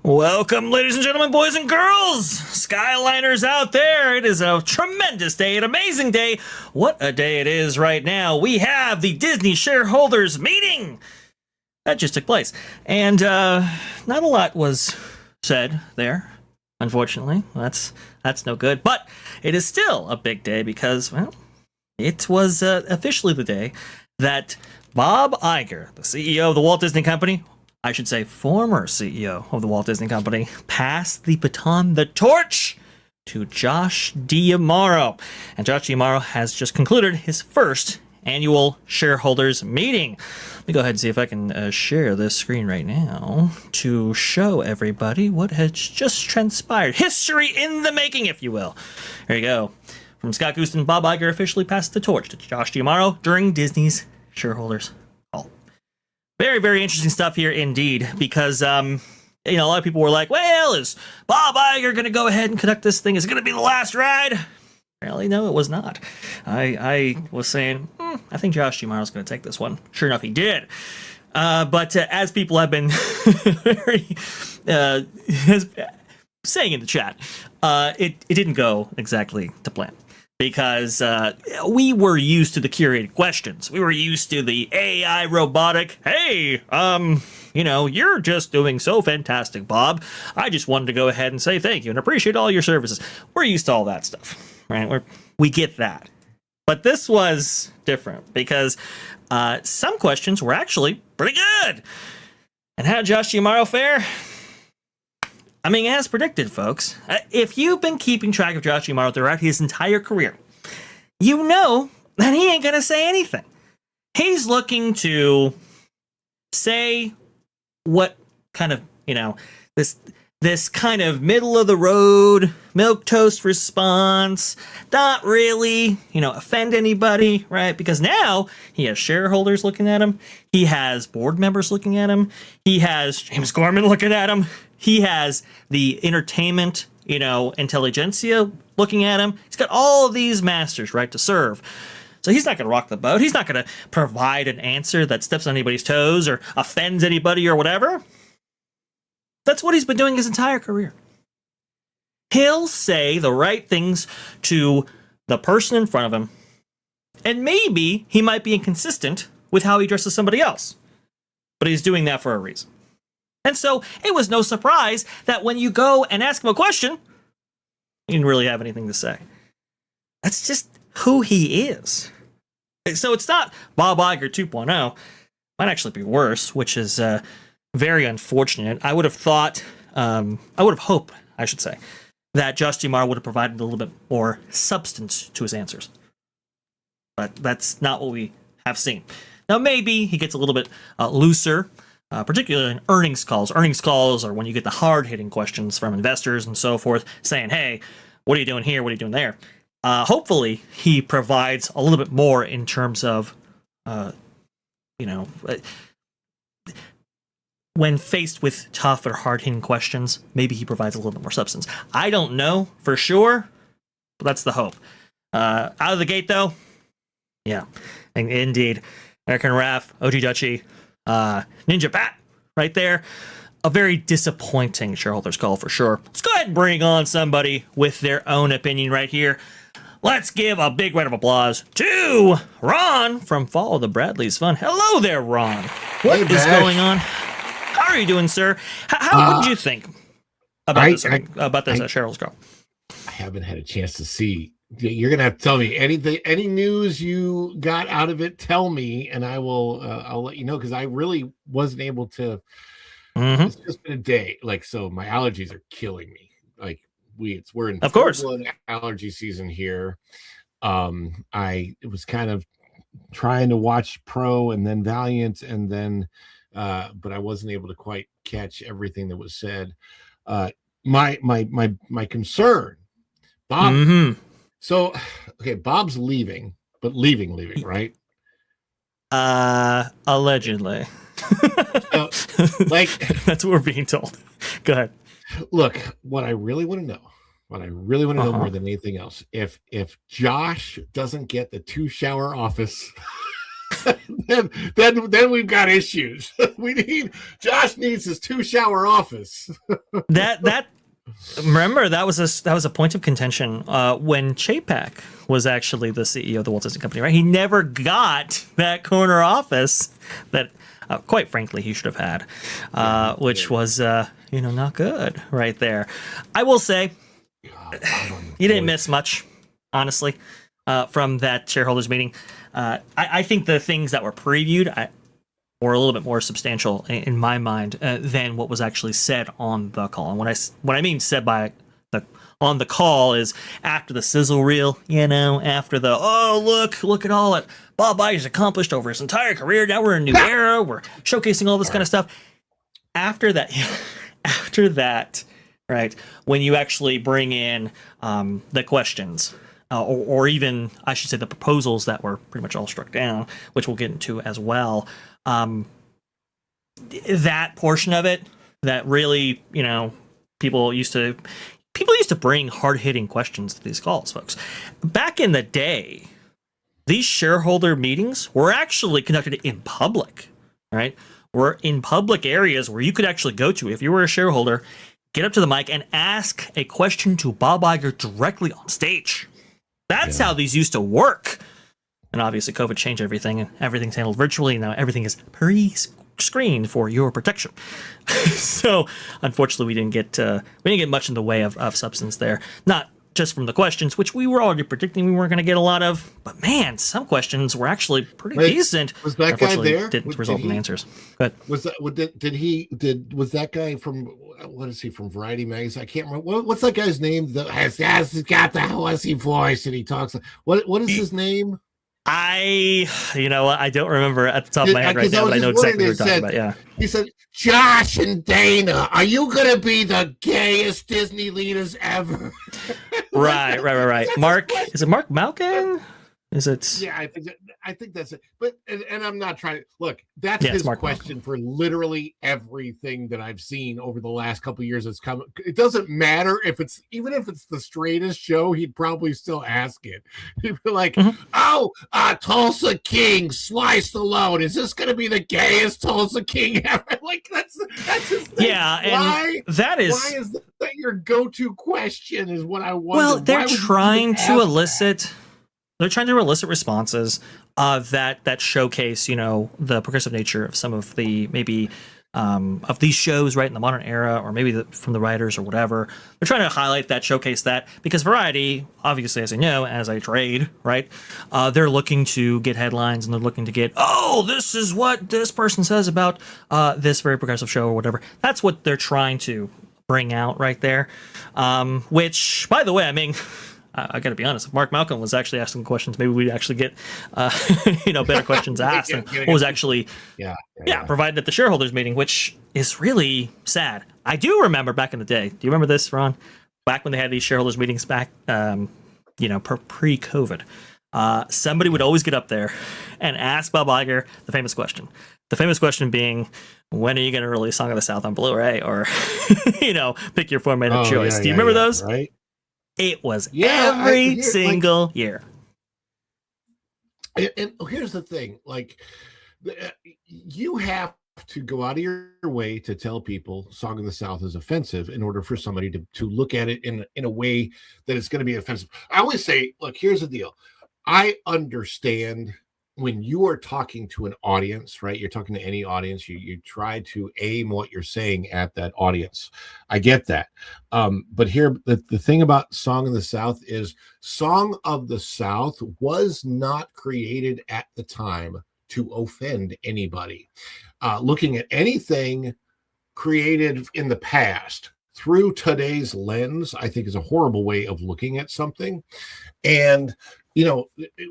Welcome, ladies and gentlemen, boys and girls, Skyliners out there. It is a tremendous day, an amazing day. What a day it is right now. We have the Disney Shareholders meeting that just took place. And not a lot was said there, unfortunately. That's no good. But it is still a big day because, well, it was officially the day that Bob Iger, the CEO of the Walt Disney Company, I should say former CEO of the Walt Disney Company, passed the baton, the torch, to Josh D'Amaro. And Josh D'Amaro has just concluded his first annual shareholders meeting. Let me go ahead and see if I can share this screen right now to show everybody what has just transpired. History in the making, if you will. There you go. From Scott Gooston, Bob Iger officially passed the torch to Josh D'Amaro during Disney's shareholders call. Very, very interesting stuff here indeed, because, a lot of people were like, well, is Bob Iger going to go ahead and conduct this thing? Is it going to be the last ride? Apparently, no, it was not. I was saying, I think Josh D'Amaro's going to take this one. Sure enough, he did. But as people have been very saying in the chat, it didn't go exactly to plan. Because we were used to the curated questions. We were used to the AI robotic, hey, you're just doing so fantastic, Bob. I just wanted to go ahead and say thank you and appreciate all your services. We're used to all that stuff, right? We get that. But this was different because some questions were actually pretty good. And how did Josh D'Amaro fare? I mean, as predicted, folks, if you've been keeping track of Josh D'Amaro throughout his entire career, you know that he ain't going to say anything. He's looking to say what kind of, this kind of middle-of-the-road, milquetoast response, not really, offend anybody, right? Because now he has shareholders looking at him. He has board members looking at him. He has James Gorman looking at him. He has the entertainment, intelligentsia looking at him. He's got all of these masters, right, to serve. So he's not going to rock the boat. He's not going to provide an answer that steps on anybody's toes or offends anybody or whatever. That's what he's been doing his entire career. He'll say the right things to the person in front of him, and maybe he might be inconsistent with how he addresses somebody else. But he's doing that for a reason. And so it was no surprise that when you go and ask him a question, he didn't really have anything to say. That's just who he is. So it's not Bob Iger 2.0. Might actually be worse, which is very unfortunate. I would have hoped, I should say, that Josh D'Amaro would have provided a little bit more substance to his answers. But that's not what we have seen. Now, maybe he gets a little bit looser, particularly in earnings calls. Earnings calls are when you get the hard-hitting questions from investors and so forth, saying, hey, what are you doing here? What are you doing there? Hopefully, he provides a little bit more in terms of, when faced with tough or hard-hitting questions, maybe he provides a little bit more substance. I don't know for sure, but that's the hope. Out of the gate, though, yeah, indeed. Erika of Raf, OG Dutchie, Ninja Pat, right there. A very disappointing shareholders call for sure. Let's go ahead and bring on somebody with their own opinion right here. Let's give a big round of applause to Ron from Follow the Bradley's Fun. Hello there, Ron. What is going on? How are you doing, sir? What did you think about this shareholders call? I haven't had a chance to see. You're gonna have to tell me any news you got out of it. Tell me, and I will. I'll let you know because I really wasn't able to. It's just been a day, so my allergies are killing me. We're in full-blown allergy season here. I was kind of trying to watch Pro and then Valiant and then, but I wasn't able to quite catch everything that was said. My concern, Bob. So, okay, Bob's leaving, but leaving, right? Allegedly. So, that's what we're being told. Go ahead. Look, what I really want to know more than anything else, if Josh doesn't get the 2-shower office then we've got issues. Josh needs his 2-shower office. that remember that was a point of contention when Chapek was actually the CEO of the Walt Disney Company, right? He never got that corner office that, quite frankly, he should have had, which was not good right there. I will say, you didn't miss much, honestly, from that shareholders meeting. I think the things that were previewed were a little bit more substantial in my mind than what was actually said on the call. And what I mean said by on the call is after the sizzle reel, after the look at all that Bob Iger's accomplished over his entire career. Now we're in a new era. We're showcasing all this kind of stuff. After that, right, when you actually bring in the questions. Or even, I should say, the proposals that were pretty much all struck down, which we'll get into as well. That portion of it, that really, people used to bring hard-hitting questions to these calls, folks. Back in the day, these shareholder meetings were actually conducted in public, right? Were in public areas where you could actually go to if you were a shareholder, get up to the mic and ask a question to Bob Iger directly on stage. That's how these used to work. And obviously COVID changed everything, and everything's handled virtually. Now everything is pre-screened for your protection. So unfortunately, we didn't get much in the way of substance there. Not just from the questions, which we were already predicting we weren't going to get a lot of. But man, some questions were actually pretty decent. Was that guy there? Didn't result in answers. But was that guy from, what is he, from Variety magazine? I can't remember. What's that guy's name that has got the hussy voice and he talks? What is his name? I don't remember at the top of my head right now, but I know exactly what you're talking about. Yeah. He said, Josh and Dana, are you going to be the gayest Disney leaders ever? Right. Mark, is it Mark Malkin? Is it? Yeah, I think that's it. But and I'm not trying to look. That's his question for literally everything that I've seen over the last couple of years. That's come. It doesn't matter if it's the straightest show. He'd probably still ask it. He'd be like, Tulsa King sliced alone. Is this going to be the gayest Tulsa King ever? Like that's his thing. Yeah, and why is that your go-to question? Is what I wonder. Well, they're trying to elicit. They're trying to elicit responses that showcase, the progressive nature of some of the maybe of these shows, right, in the modern era, or maybe from the writers or whatever. They're trying to highlight that, showcase that, because Variety, obviously, as I know, as a trade, right, they're looking to get headlines and they're looking to get, this is what this person says about this very progressive show or whatever. That's what they're trying to bring out right there. Which, by the way, I mean, I got to be honest. If Mark Malcolm was actually asking questions, maybe we'd actually get, better questions asked. And what was actually, provided at the shareholders meeting, which is really sad. I do remember back in the day. Do you remember this, Ron? Back when they had these shareholders meetings back, pre-COVID, somebody would always get up there and ask Bob Iger the famous question. The famous question being, when are you going to release Song of the South on Blu-ray, or pick your format of choice? Do you remember those? Right. It was every single year. And here's the thing, you have to go out of your way to tell people Song of the South is offensive in order for somebody to look at it in a way that it's going to be offensive. I always say, look, here's the deal. I understand when you are talking to an audience, right? You're talking to any audience, you try to aim what you're saying at that audience. I get that. But here, the thing about Song of the South is Song of the South was not created at the time to offend anybody. Looking at anything created in the past through today's lens, I think is a horrible way of looking at something. And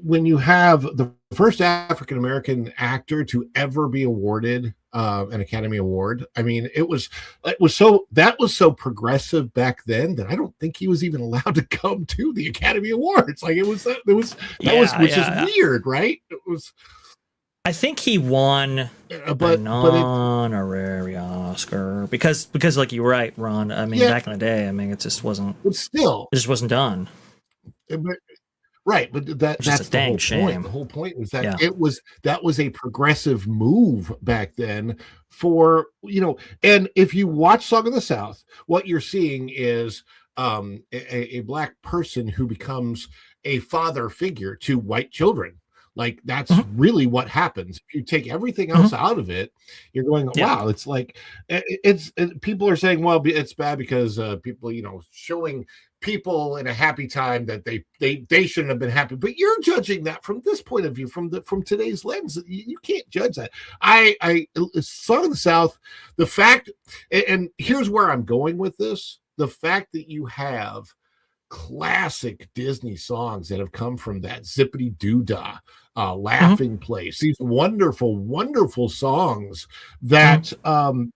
when you have the first African-American actor to ever be awarded an Academy Award, I mean, it was so progressive back then that I don't think he was even allowed to come to the Academy Awards. Which is weird, right? It was. I think he won an honorary Oscar because like you're right, Ron. I mean, back in the day, I mean, it just wasn't. But still, it just wasn't done. Right, but that's the whole point. The whole point was that that was a progressive move back then for, and if you watch Song of the South, what you're seeing is a black person who becomes a father figure to white children. Like that's really what happens. If you take everything else out of it, you're going, wow, it's like people are saying, well, it's bad because people, showing people in a happy time that they shouldn't have been happy, but you're judging that from this point of view, from today's lens. You can't judge that. I Song of the South, the fact, and here's where I'm going with this, the fact that you have classic Disney songs that have come from that Zippity Doo-Dah, Laughing Place, these wonderful, wonderful songs that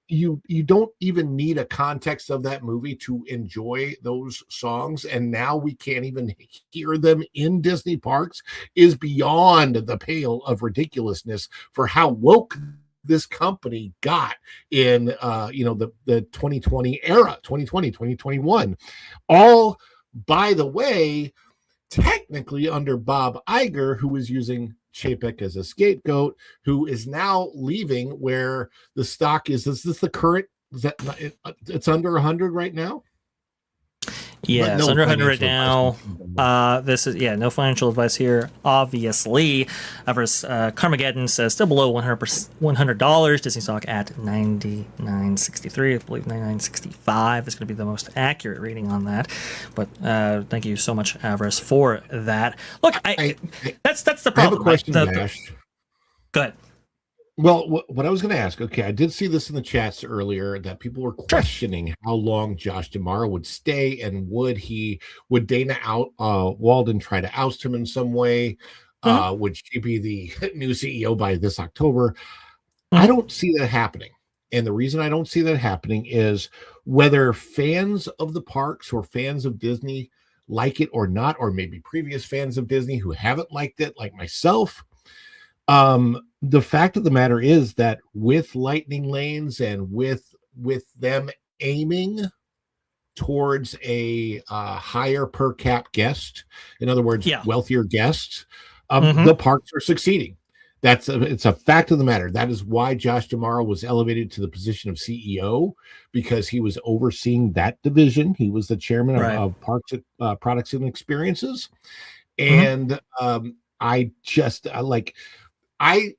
you don't even need a context of that movie to enjoy those songs, and now we can't even hear them in Disney parks is beyond the pale of ridiculousness for how woke this company got in the 2020 era, 2020, 2021, all, by the way, technically under Bob Iger, who was using Chapek as a scapegoat, who is now leaving where the stock is. Is this the current? It's under 100 right now? Yeah, it's under 100 right now. This is, no financial advice here, obviously. Carmageddon says still below $100. Disney stock at $99.63. I believe $99.65 is going to be the most accurate reading on that. But thank you so much, Avarice, for that. Look, that's the problem. I have a question, Vash. Go ahead. Well, what I was going to ask, okay, I did see this in the chats earlier that people were questioning how long Josh D'Amaro would stay, and would Dana Walden try to oust him in some way? Would she be the new CEO by this October? I don't see that happening. And the reason I don't see that happening is whether fans of the parks or fans of Disney like it or not, or maybe previous fans of Disney who haven't liked it, like myself, the fact of the matter is that with lightning lanes and with them aiming towards a higher per cap guest, in other words, wealthier guests, the parks are succeeding. It's a fact of the matter. That is why Josh D'Amaro was elevated to the position of CEO, because he was overseeing that division. He was the chairman of Parks Products and Experiences, and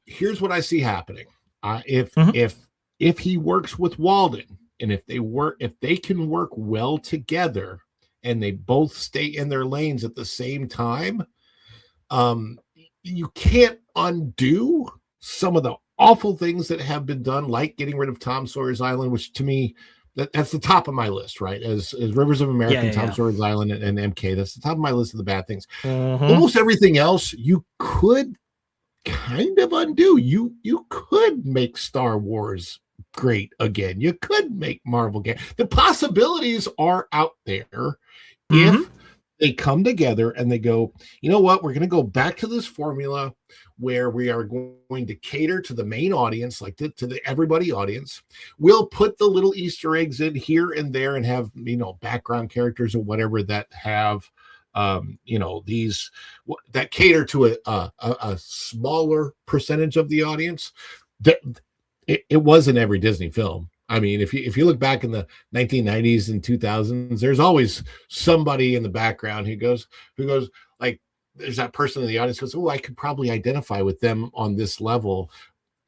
here's what I see happening. If he works with Walden, and if they can work well together, and they both stay in their lanes at the same time, you can't undo some of the awful things that have been done, like getting rid of Tom Sawyer's Island, which to me, that's the top of my list, right? As Rivers of America, Tom Sawyer's Island, and MK, that's the top of my list of the bad things. Almost everything else you could kind of undo. You could make Star Wars great again. You could make Marvel great. The possibilities are out there if they come together and they go, you know what, we're going to go back to this formula where we are going to cater to the main audience, like to the everybody audience. We'll put the little Easter eggs in here and there and have, background characters or whatever that have these that cater to a smaller percentage of the audience. That it was in every Disney film. I mean, if you look back in the 1990s and 2000s, there's always somebody in the background who goes like, there's that person in the audience who goes, oh, I could probably identify with them on this level,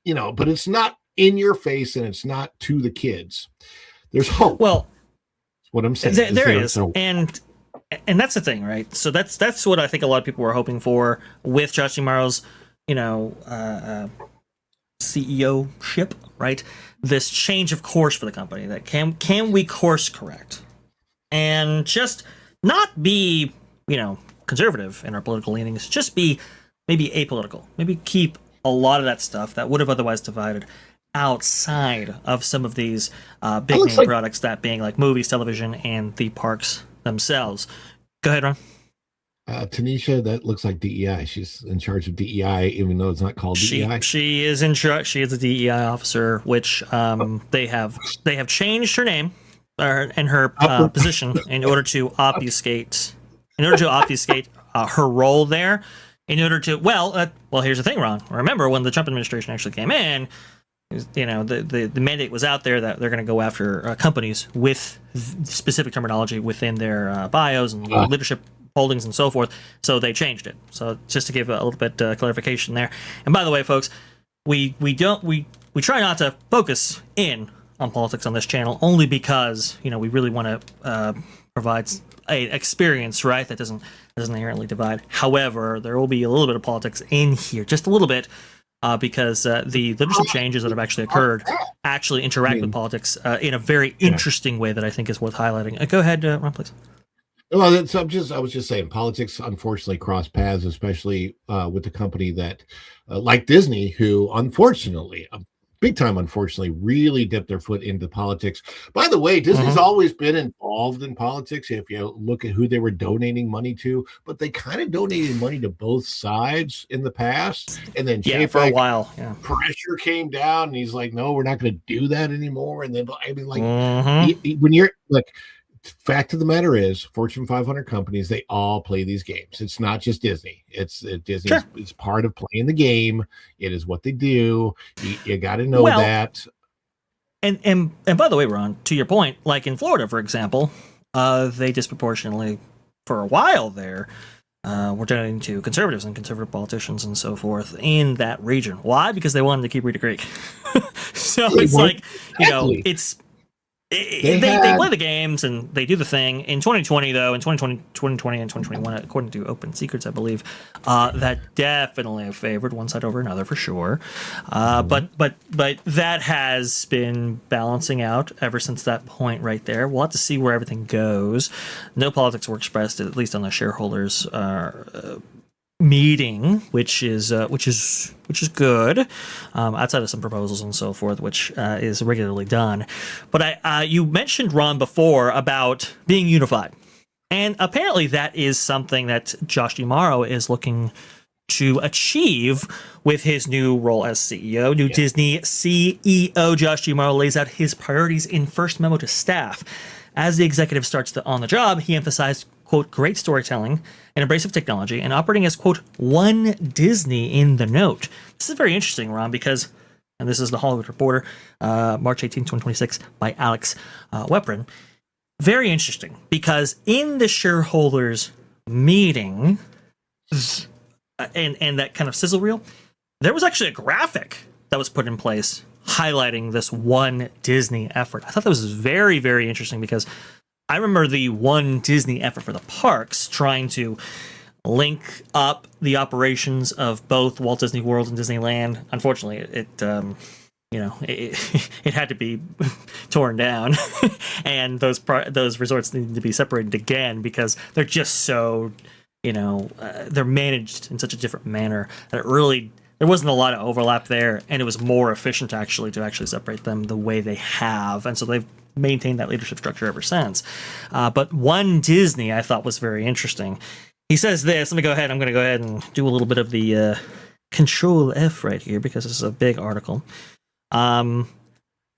but it's not in your face and it's not to the kids. There's hope. Well, what I'm saying there is. And that's the thing, right? So that's what I think a lot of people were hoping for with Josh D'Amaro's, CEO-ship, right? This change of course for the company. That can we course correct and just not be, conservative in our political leanings, just be maybe apolitical, maybe keep a lot of that stuff that would have otherwise divided outside of some of these big name products, that being like movies, television, and the parks themselves. Go ahead, Ron. Tanisha, that looks like DEI. She's in charge of DEI, even though it's not called DEI. She is in charge. She is a DEI officer, which they have changed her name and her position in order to obfuscate her role there in order to, well, here's the thing, Ron. Remember when the Trump administration actually came in, the mandate was out there that they're going to go after companies with specific terminology within their bios and leadership holdings and so forth. So they changed it. So just to give a little bit clarification there. And by the way, folks, we try not to focus in on politics on this channel only because we really want to provide an experience, right, that doesn't inherently divide. However, there will be a little bit of politics in here, just a little bit. Because the leadership changes that have actually occurred actually interact with politics in a very interesting way that I think is worth highlighting. Go ahead, Ron, please. Well, I was just saying, politics unfortunately cross paths, especially with the company that, like Disney, who unfortunately, big time, unfortunately, really dipped their foot into politics. By the way, Disney's always been involved in politics. If you look at who they were donating money to, but they kind of donated money to both sides in the past. And then for a while, pressure came down, and he's like, "No, we're not going to do that anymore." And then, I mean, like, when you're like. Fact of the matter is, Fortune 500 companies, they all play these games. It's not just Disney. It's Disney. Sure. It's part of playing the game. It is what they do. You got to know that. And by the way, Ron, to your point, like in Florida, for example, they disproportionately, for a while there, were donating to conservatives and conservative politicians and so forth in that region. Why? Because they wanted to keep Rita Creek. So it's like, it's. They play the games and they do the thing. In 2020, though, in 2020 and 2021, according to Open Secrets, I believe, that definitely favored one side over another for sure. But that has been balancing out ever since that point right there. We'll have to see where everything goes. No politics were expressed, at least on the shareholders meeting, which is good, outside of some proposals and so forth, which is regularly done. But you mentioned, Ron, before about being unified, and apparently that is something that Josh DeMauro is looking to achieve with his new role as CEO. New Disney CEO Josh DeMauro lays out his priorities in first memo to staff. As the executive starts on the job, he emphasized, quote, great storytelling, an embrace of technology, and operating as, quote, one Disney in the note. This is very interesting, Ron, because, and this is the Hollywood Reporter, March 18, 2026, by Alex Weprin. Very interesting, because in the shareholders meeting, and that kind of sizzle reel, there was actually a graphic that was put in place highlighting this one Disney effort. I thought that was very, very interesting because I remember the one Disney effort for the parks trying to link up the operations of both Walt Disney World and Disneyland. Unfortunately, it had to be torn down, and those resorts needed to be separated again because they're just so, they're managed in such a different manner that there wasn't a lot of overlap there, and it was more efficient to actually separate them the way they have, and so they've maintained that leadership structure ever since. But one Disney I thought was very interesting. He says this. Let me go ahead. I'm going to go ahead and do a little bit of the Control F right here because this is a big article.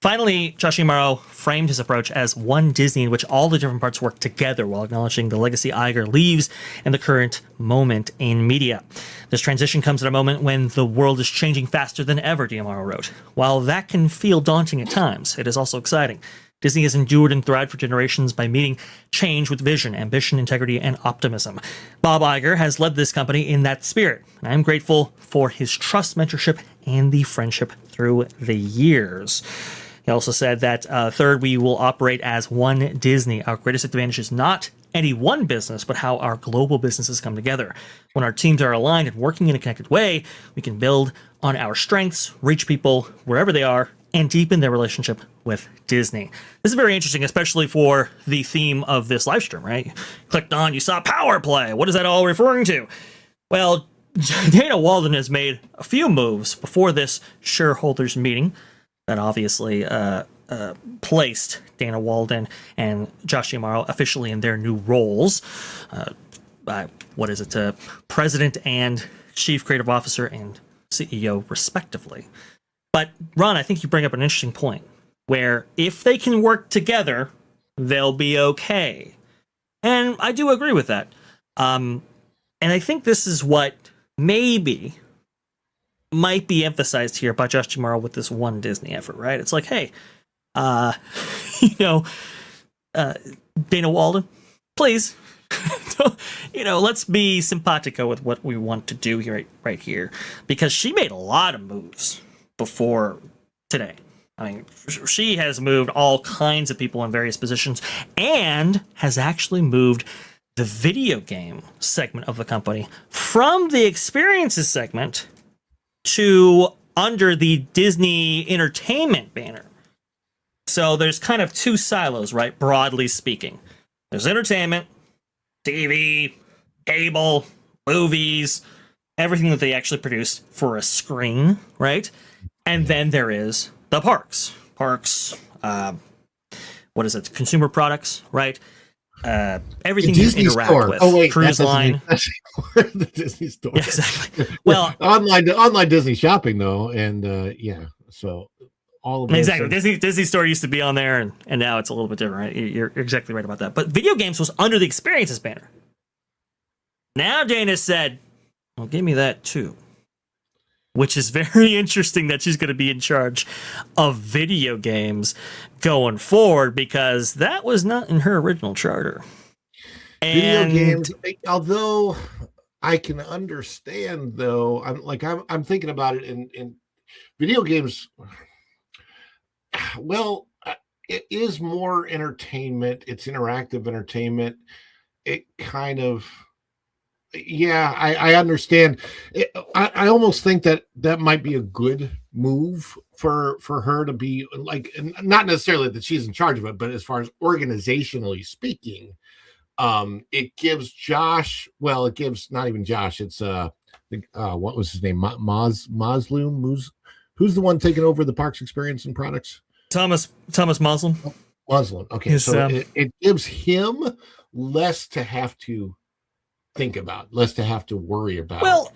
Finally, Josh DeMauro framed his approach as one Disney in which all the different parts work together while acknowledging the legacy Iger leaves in the current moment in media. This transition comes at a moment when the world is changing faster than ever, DeMauro wrote. While that can feel daunting at times, it is also exciting. Disney has endured and thrived for generations by meeting change with vision, ambition, integrity, and optimism. Bob Iger has led this company in that spirit, and I'm grateful for his trust, mentorship, and the friendship through the years. He also said that, third, we will operate as one Disney. Our greatest advantage is not any one business, but how our global businesses come together. When our teams are aligned and working in a connected way, we can build on our strengths, reach people wherever they are, and deepen their relationship with Disney. This is very interesting, especially for the theme of this live stream, right? You clicked on, you saw power play. What is that all referring to? Well, Dana Walden has made a few moves before this shareholders meeting that obviously placed Dana Walden and Josh DeMauro officially in their new roles. President and Chief Creative Officer and CEO, respectively. But, Ron, I think you bring up an interesting point, where if they can work together, they'll be okay. And I do agree with that. And And I think this is what maybe might be emphasized here by Josh D'Amaro with this one Disney effort, right? It's like, hey, you know, Dana Walden, please, let's be simpatico with what we want to do here, right here, because she made a lot of moves before today. I mean, she has moved all kinds of people in various positions and has actually moved the video game segment of the company from the experiences segment to under the Disney Entertainment banner. So there's kind of two silos, right? Broadly speaking, there's entertainment, TV, cable, movies, everything that they actually produce for a screen, right? And then there is the parks, what is it? Consumer products, right? Everything you interact store. with. Oh wait, Cruise line. The Disney store. Yeah, exactly. Well, online Disney shopping though, and so all of those exactly. things. Disney store used to be on there, and now it's a little bit different, right? You're exactly right about that. But video games was under the experiences banner. Now Dana said, "Well, give me that too," which is very interesting that she's going to be in charge of video games going forward, because that was not in her original charter. And Video games, although I can understand, though, I'm thinking about it in video games. Well, it is more entertainment. It's interactive entertainment. It kind of, yeah, I understand. I almost think that might be a good move for her to be like, not necessarily that she's in charge of it, but as far as organizationally speaking, it gives Josh. Well, it gives not even Josh. It's what was his name? Moslum. Who's the one taking over the parks experience and products? Thomas Moslem. Moslem. Okay, so it gives him less to have to think about, less to have to worry about. Well,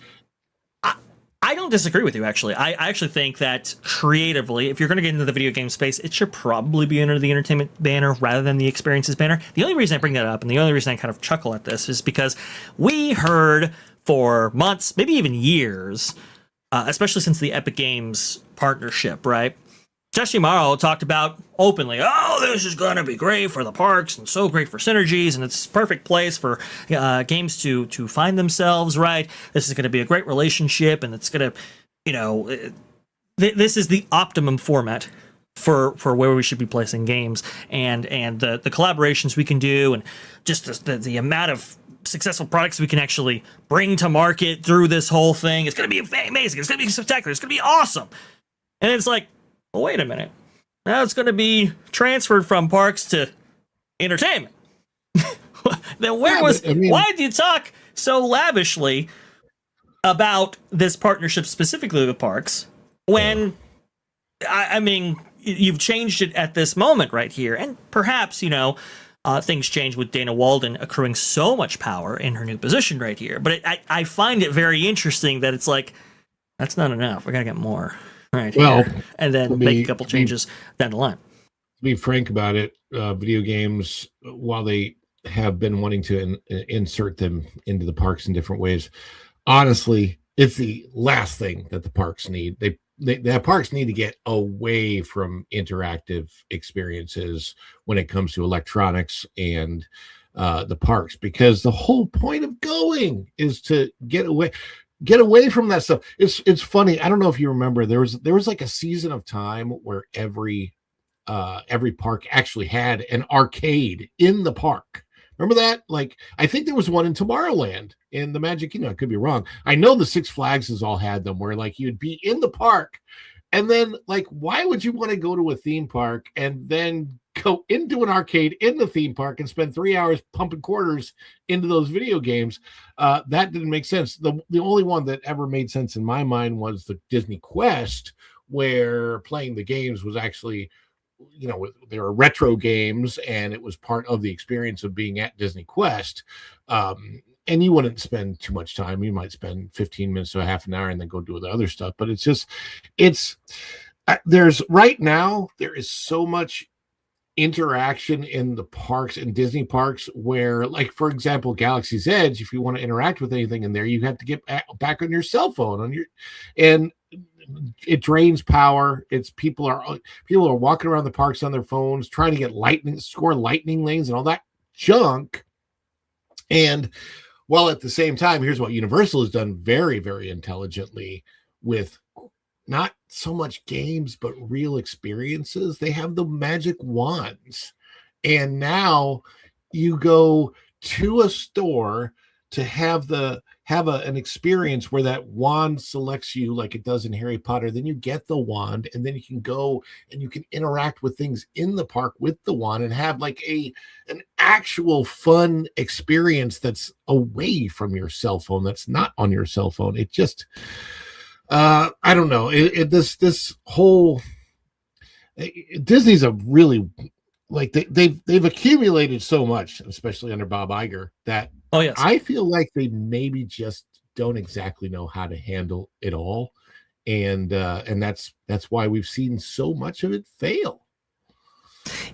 I don't disagree with you, actually. I actually think that creatively, if you're going to get into the video game space, it should probably be under the entertainment banner rather than the experiences banner. The only reason I bring that up, and the only reason I kind of chuckle at this, is because we heard for months, maybe even years, especially since the Epic Games partnership, right? Josh D'Amaro talked about openly, oh, this is going to be great for the parks and so great for synergies, and it's a perfect place for games to find themselves, right? This is going to be a great relationship, and it's going to, this is the optimum format for where we should be placing games, and the collaborations we can do, and just the amount of successful products we can actually bring to market through this whole thing. It's going to be amazing. It's going to be spectacular. It's going to be awesome. And it's like, well, wait a minute. Now it's going to be transferred from parks to entertainment. Then why did you talk so lavishly about this partnership specifically with parks when, I mean, you've changed it at this moment right here? And perhaps, things change with Dana Walden accruing so much power in her new position right here. But I find it very interesting that it's like, that's not enough. We got to get more. Right. Well, here, and then make a couple changes down the line. To be frank about it, video games, while they have been wanting to insert them into the parks in different ways, honestly, it's the last thing that the parks need. The parks need to get away from interactive experiences when it comes to electronics and the parks, because the whole point of going is to get away from that stuff. It's funny. I don't know if you remember, there was like a season of time where every park actually had an arcade in the park. Remember that? Like, I think there was one in Tomorrowland in the Magic Kingdom. I could be wrong. I know the Six Flags has all had them, where like you'd be in the park, and then like, why would you want to go to a theme park and then go into an arcade in the theme park and spend 3 hours pumping quarters into those video games? That didn't make sense. The only one that ever made sense in my mind was the Disney Quest, where playing the games was actually, there were retro games, and it was part of the experience of being at Disney Quest. And you wouldn't spend too much time. You might spend 15 minutes to a half an hour and then go do the other stuff. But there is so much interaction in the parks and Disney parks where, like, for example, Galaxy's Edge, if you want to interact with anything in there, you have to get back on your cell phone and it drains power. It's people are walking around the parks on their phones trying to get lightning lanes and all that junk. And while at the same time, here's what Universal has done very, very intelligently with not so much games, but real experiences. They have the magic wands. And now you go to a store to have an experience where that wand selects you like it does in Harry Potter. Then you get the wand, and then you can go and you can interact with things in the park with the wand and have like an actual fun experience that's away from your cell phone, that's not on your cell phone. It just I don't know. This whole Disney's a really, like, they've accumulated so much, especially under Bob Iger, that I feel like they maybe just don't exactly know how to handle it all, and that's why we've seen so much of it fail.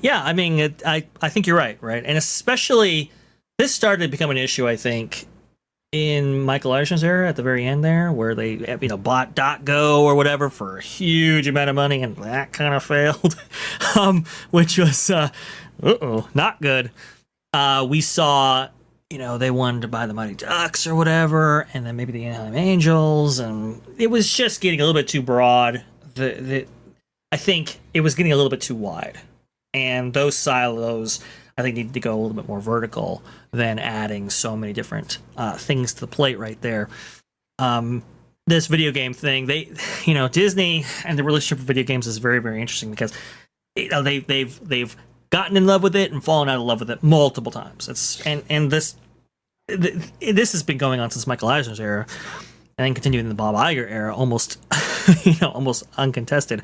Yeah, I mean, I think you're right, and especially this started to become an issue, I think, in Michael Eisner's era at the very end there, where they bought .go or whatever for a huge amount of money, and that kind of failed, which was not good. We saw, they wanted to buy the Mighty Ducks or whatever, and then maybe the Anaheim Angels, and it was just getting a little bit too broad. I think it was getting a little bit too wide, and those silos, I think, need to go a little bit more vertical than adding so many different things to the plate right there. This video game thing, Disney and the relationship with video games is very, very interesting because they've gotten in love with it and fallen out of love with it multiple times. This has been going on since Michael Eisner's era, and then continuing in the Bob Iger era, almost almost uncontested.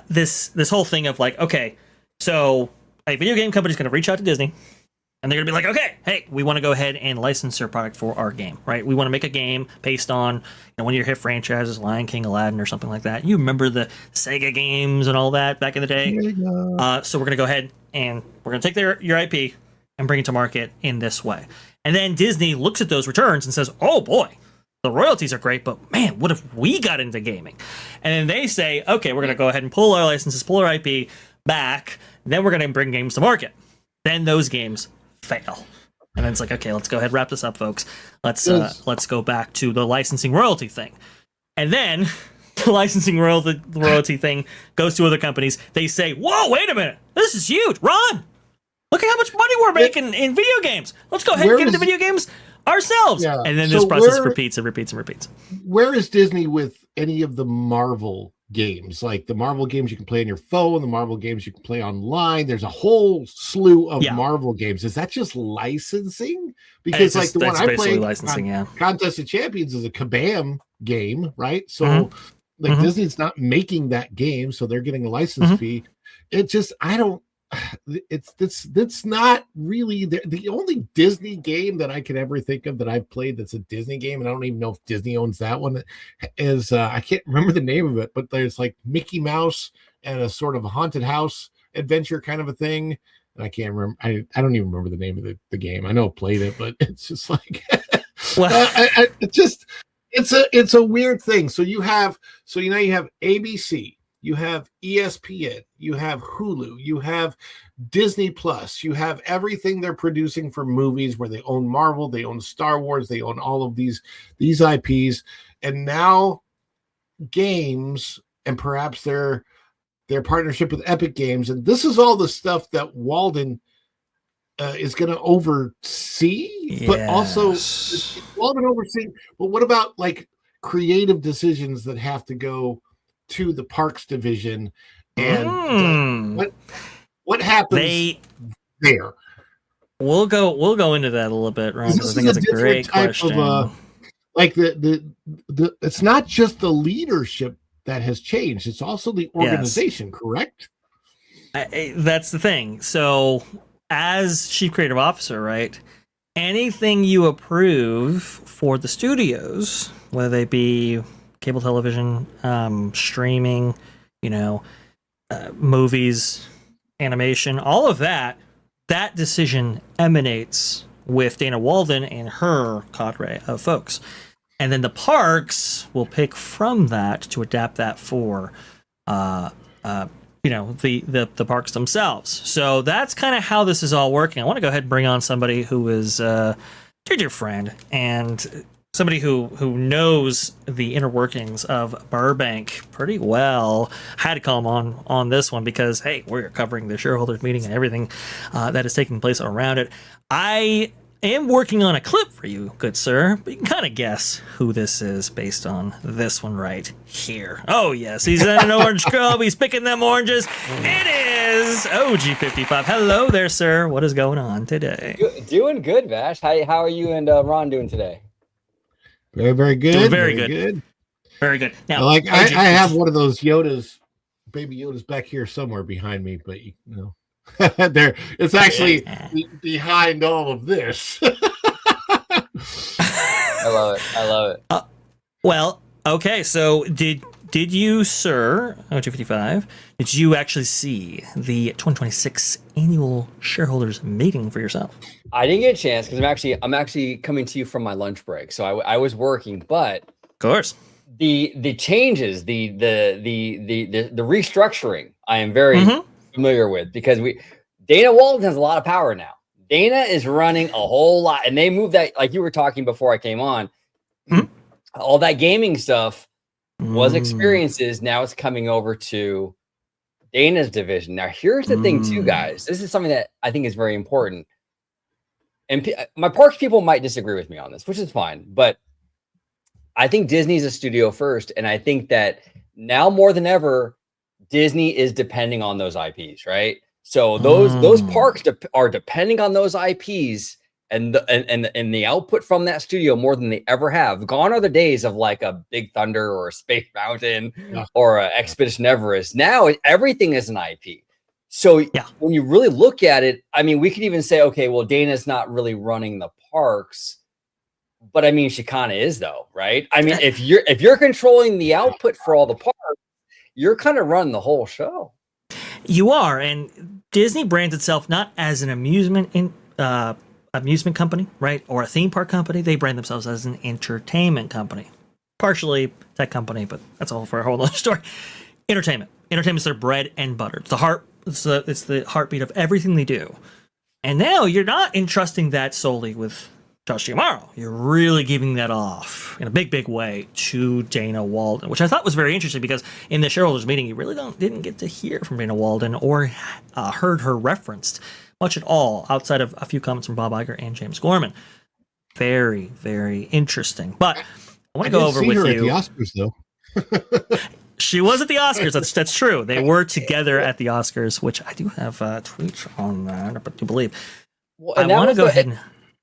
This whole thing of like, okay, so a video game company is going to reach out to Disney, and they're going to be like, okay, hey, we want to go ahead and license your product for our game, right? We want to make a game based on one of your hit franchises, Lion King, Aladdin, or something like that. You remember the Sega games and all that back in the day? So we're going to go ahead and we're going to take your IP and bring it to market in this way. And then Disney looks at those returns and says, oh boy, the royalties are great, but man, what if we got into gaming? And then they say, okay, we're going to go ahead and pull our licenses, pull our IP back, then we're going to bring games to market. Then those games fail. And then it's like, okay, let's go ahead and wrap this up, folks. Let's go back to the licensing royalty thing. And then the licensing royalty thing goes to other companies. They say, whoa, wait a minute. This is huge. Ron, look at how much money we're making in video games. Let's go ahead and get into video games ourselves. Yeah. And then this process repeats and repeats and repeats. Where is Disney with any of the Marvel games? Like the Marvel games you can play on your phone, the Marvel games you can play online. There's a whole slew of Marvel games. Is that just licensing? Because like the one I played, licensing, Contest of Champions, is a Kabam game, right? So Disney's not making that game, so they're getting a license fee. It just, it's not really the only Disney game that I could ever think of that I've played that's a Disney game, and I don't even know if Disney owns that one, is I can't remember the name of it, but there's like Mickey Mouse and a sort of a haunted house adventure kind of a thing, and I can't remember. I don't even remember the name of the game. I know I played it, but it's just like it's a weird thing. So you have ABC, you have ESPN, you have Hulu, you have Disney Plus, you have everything they're producing for movies where they own Marvel, they own Star Wars, they own all of these IPs, and now games, and perhaps their partnership with Epic Games, and this is all the stuff that Walden is going to oversee, but also Walden overseeing. But what about like creative decisions that have to go to the parks division, and what happens there? We'll go into that a little bit, Ron, because I think it's a great question. Like the it's not just the leadership that has changed; it's also the organization. Correct? That's the thing. So, as chief creative officer, right? Anything you approve for the studios, whether they be cable television, streaming, movies, animation, all of that decision emanates with Dana Walden and her cadre of folks. And then the parks will pick from that to adapt that for the parks themselves. So that's kind of how this is all working. I want to go ahead and bring on somebody who is a dear friend and somebody who knows the inner workings of Burbank pretty well. I had to call him on this one because, hey, we're covering the shareholders meeting and everything that is taking place around it. I am working on a clip for you, good sir, but you can kind of guess who this is based on this one right here. Oh, yes, he's in an orange grove. He's picking them oranges. It is OG55. Hello there, sir. What is going on today? Doing good, Vash. How are you and Ron doing today? Very, very good. Doing very good. Very good. Now, I have one of those baby Yodas back here somewhere behind me, but you know. There, it's actually behind all of this. I love it. Well, okay. So did you, sir, OG55, did you actually see the 2026 annual shareholders meeting for yourself? I didn't get a chance because I'm actually coming to you from my lunch break, so I was working. But of course, the changes, the restructuring, I am very familiar with because Dana Walden has a lot of power now. Dana is running a whole lot, and they moved that, like you were talking before I came on. All that gaming stuff was experiences. Now it's coming over to Dana's division. Now, here's the thing, too, guys. This is something that I think is very important. And my parks people might disagree with me on this, which is fine. But I think Disney's a studio first, and I think that now more than ever, Disney is depending on those IPs, right? So those parks are depending on those IPs and the output from that studio more than they ever have. Gone are the days of like a Big Thunder or a Space Mountain or a Expedition Everest. Now everything is an IP. So when you really look at it, I mean, we could even say, okay, well, Dana's not really running the parks, but I mean, she kind of is though, right? I mean, if you're controlling the output for all the parks, you're kind of running the whole show. You are, and Disney brands itself not as an amusement company, right, or a theme park company. They brand themselves as an entertainment company, partially tech company, but that's all for a whole other story. Entertainment's their bread and butter. It's the heart. It's the heartbeat of everything they do. And now you're not entrusting that solely with Josh Giamaro. You're really giving that off in a big way to Dana Walden, which I thought was very interesting because in the shareholders meeting, you really didn't get to hear from Dana Walden or heard her referenced much at all outside of a few comments from Bob Iger and James Gorman. Very, very interesting. But I want to go over with you. At the Oscars, though. She was at the Oscars. That's true. They were together at the Oscars, which I do have tweets on that, I do believe. Well, I want to go ahead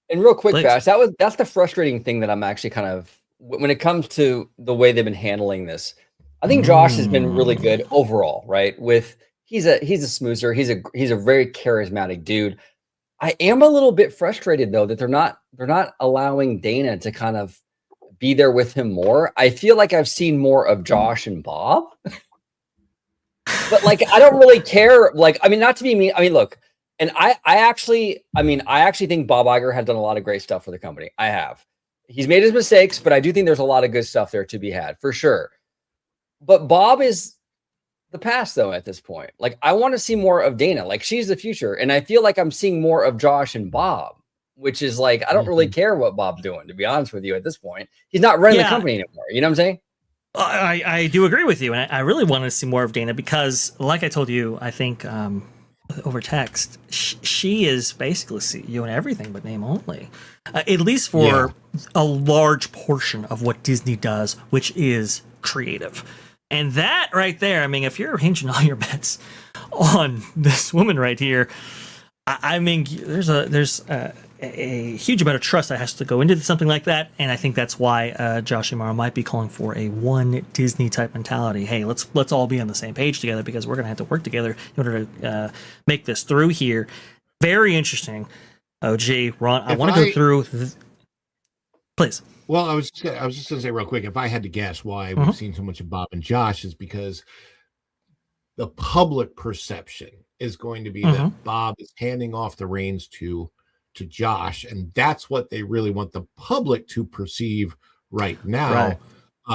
and real quick, Vash, that's the frustrating thing that I'm actually kind of, when it comes to the way they've been handling this. I think Josh has been really good overall, right? He's a smoozer. He's a very charismatic dude. I am a little bit frustrated though that they're not allowing Dana to kind of be there with him more. I feel like I've seen more of Josh and Bob, but like I don't really care. Like, I mean, not to be mean. I mean, look. And I actually think Bob Iger has done a lot of great stuff for the company. I have. He's made his mistakes, but I do think there's a lot of good stuff there to be had for sure. But Bob is the past though at this point. Like I want to see more of Dana. Like she's the future. And I feel like I'm seeing more of Josh and Bob, which is like, I don't really care what Bob's doing, to be honest with you at this point. He's not running the company anymore. You know what I'm saying? I do agree with you. And I really want to see more of Dana because like I told you, I think, over text, she is basically CEO in everything but name only, at least for a large portion of what Disney does, which is creative. And that right there, I mean, if you're hinging all your bets on this woman right here, I mean, there's a huge amount of trust that has to go into something like that, and I think that's why Josh Giamaro might be calling for a one Disney type mentality. Hey, let's all be on the same page together because we're gonna have to work together in order to make this through here. Very interesting. OG, Ron, I want to go through. Please. Well, I was just gonna say real quick. If I had to guess why we've seen so much of Bob and Josh, is because the public perception is going to be that Bob is handing off the reins to Josh, and that's what they really want the public to perceive right now,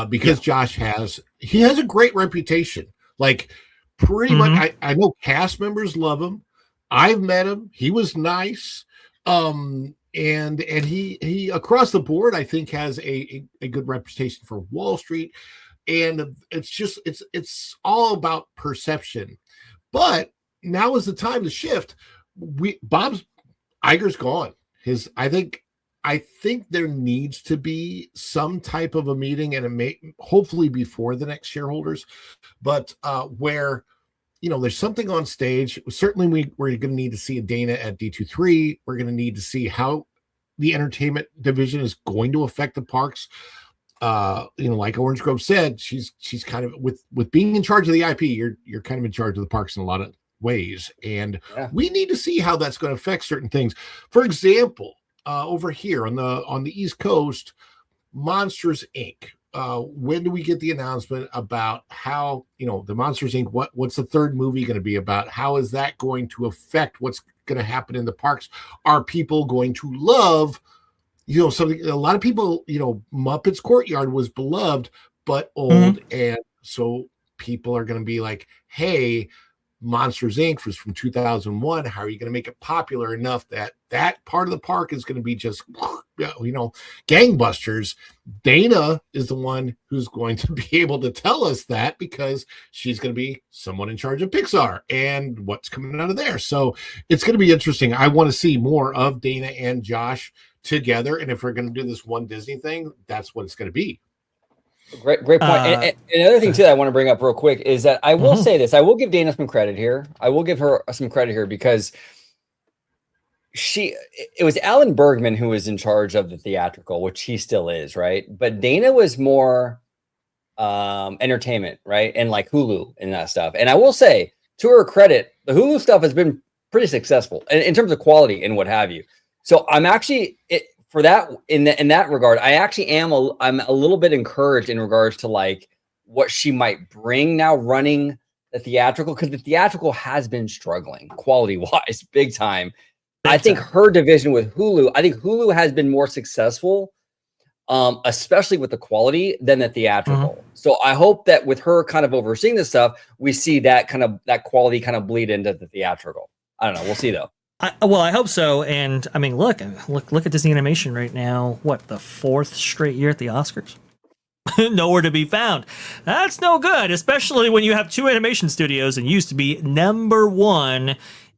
because Josh has a great reputation. Like, pretty much, I know cast members love him. I've met him. He was nice. And he across the board, I think, has a good reputation for Wall Street. And it's all about perception. But now is the time to shift. Iger's gone. I think there needs to be some type of a meeting, and it may hopefully before the next shareholders, but where there's something on stage. Certainly, we're going to need to see a Dana at D23. We're going to need to see how the entertainment division is going to affect the parks. Like Orange Grove said, she's kind of with being in charge of the IP. You're kind of in charge of the parks in a lot of ways, and we need to see how that's going to affect certain things. For example, over here on the East Coast, Monsters Inc. When do we get the announcement about how the Monsters Inc. What's the third movie going to be about? How is that going to affect what's going to happen in the parks? Are people going to love something? A lot of people, Muppets Courtyard was beloved but old, and so people are going to be like, hey, Monsters Inc. was from 2001. How are you going to make it popular enough that part of the park is going to be just, gangbusters? Dana is the one who's going to be able to tell us that, because she's going to be someone in charge of Pixar and what's coming out of there. So it's going to be interesting. I want to see more of Dana and Josh together. And if we're going to do this one Disney thing, that's what it's going to be. Great point. And another thing too that I want to bring up real quick is that I will say this. I will give Dana some credit here. I will give her some credit here, because it was Alan Bergman who was in charge of the theatrical, which he still is, right? But Dana was more entertainment, right? And like Hulu and that stuff. And I will say, to her credit, the Hulu stuff has been pretty successful in terms of quality and what have you. So I'm actually for that, in that regard, I actually I'm a little bit encouraged in regards to like what she might bring now running the theatrical, because the theatrical has been struggling quality wise, big time. I think her division with Hulu, I think Hulu has been more successful, especially with the quality, than the theatrical. So I hope that with her kind of overseeing this stuff, we see that quality kind of bleed into the theatrical. I don't know. We'll see though. I hope so. And I mean, look at Disney Animation right now. What, the 4th straight year at the Oscars? Nowhere to be found. That's no good, especially when you have 2 animation studios and used to be #1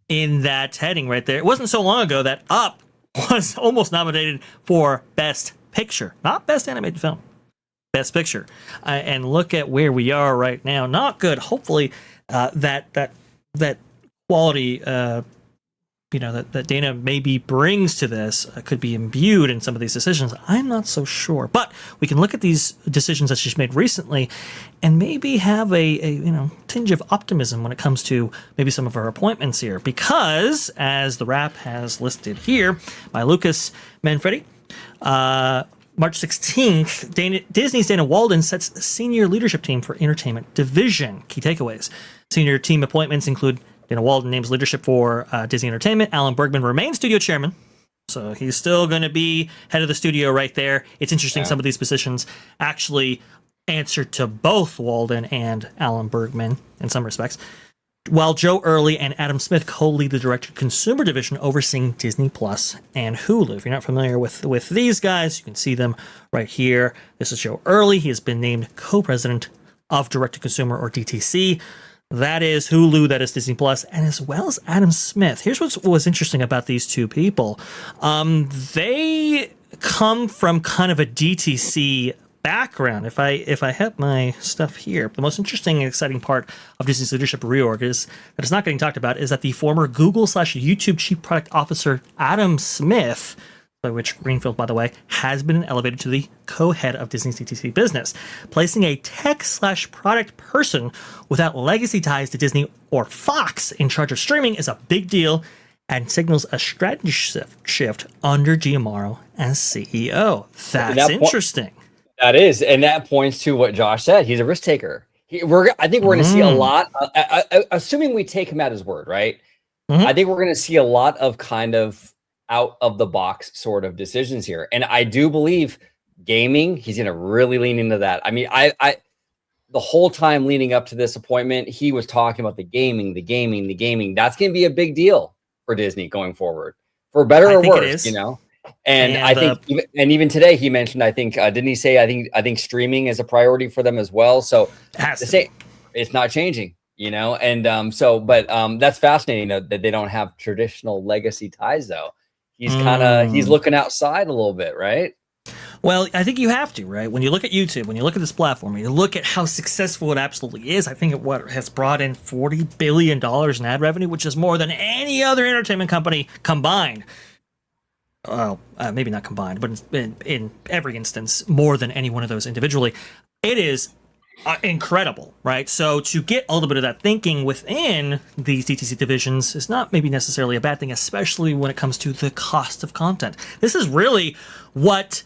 in that heading right there. It wasn't so long ago that Up was almost nominated for Best Picture, not Best Animated Film, Best Picture. And look at where we are right now. Not good. Hopefully, that quality. That Dana maybe brings to this could be imbued in some of these decisions. I'm not so sure, but we can look at these decisions that she's made recently and maybe have a tinge of optimism when it comes to maybe some of her appointments here, because as the Wrap has listed here by Lucas Manfredi, March 16th, Disney's Dana Walden sets senior leadership team for entertainment division. Key takeaways. Senior team appointments include Dana Walden names leadership for Disney Entertainment. Alan Bergman remains studio chairman, so he's still going to be head of the studio right there. It's interesting, some of these positions actually answer to both Walden and Alan Bergman in some respects, while Joe Early and Adam Smith co-lead the direct-to-consumer division overseeing Disney Plus and Hulu. If you're not familiar with these guys, you can see them right here. This is Joe Early. He has been named co-president of direct-to-consumer, or DTC. That is Hulu, that is Disney Plus, and as well as Adam Smith. Here's what was interesting about these two people. They come from kind of a DTC background. If I have my stuff here, the most interesting and exciting part of Disney's leadership reorg is that it's not getting talked about, is that the former Google/YouTube Chief Product Officer Adam Smith, by which Greenfield, by the way, has been elevated to the co-head of Disney's DTC business. Placing a tech/product person without legacy ties to Disney or Fox in charge of streaming is a big deal and signals a strategy shift under Giamaro as CEO. That's interesting. That is, and that points to what Josh said. He's a risk taker. I think we're going to see a lot, assuming we take him at his word, right? I think we're going to see a lot of kind of out of the box sort of decisions here. And I do believe gaming, he's going to really lean into that. I mean, I the whole time leading up to this appointment, he was talking about the gaming. That's going to be a big deal for Disney going forward, for better or worse, you know? And I think, even today he mentioned, I think, didn't he say, I think streaming is a priority for them as well. So it's not changing, you know? And that's fascinating that they don't have traditional legacy ties though. He's he's looking outside a little bit, right? Well, I think you have to, right? When you look at YouTube, when you look at this platform, when you look at how successful it absolutely is, I think it has brought in $40 billion in ad revenue, which is more than any other entertainment company combined. Well, maybe not combined, but in every instance, more than any one of those individually. It is incredible, right? So to get a little bit of that thinking within these DTC divisions is not maybe necessarily a bad thing, especially when it comes to the cost of content. This is really what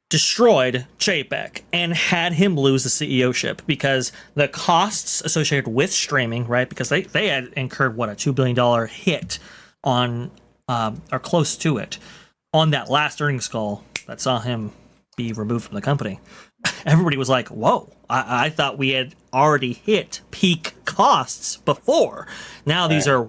destroyed Chapek and had him lose the CEO-ship, because the costs associated with streaming, right? Because they had incurred, what, a $2 billion hit on, or close to it, on that last earnings call that saw him be removed from the company. Everybody was like, whoa, I thought we had already hit peak costs before. Now these are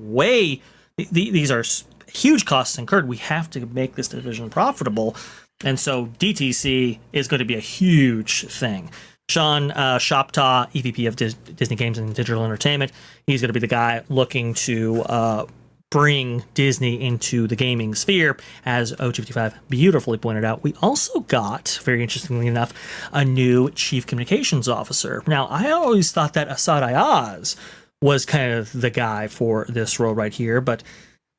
these are huge costs incurred. We have to make this division profitable. And so DTC is going to be a huge thing. Sean Shoptaw, EVP of Disney Games and Digital Entertainment, he's going to be the guy looking to bring Disney into the gaming sphere. As OG55 beautifully pointed out, we also got, very interestingly enough, a new Chief Communications Officer. Now, I always thought that Asad Ayaz was kind of the guy for this role right here, but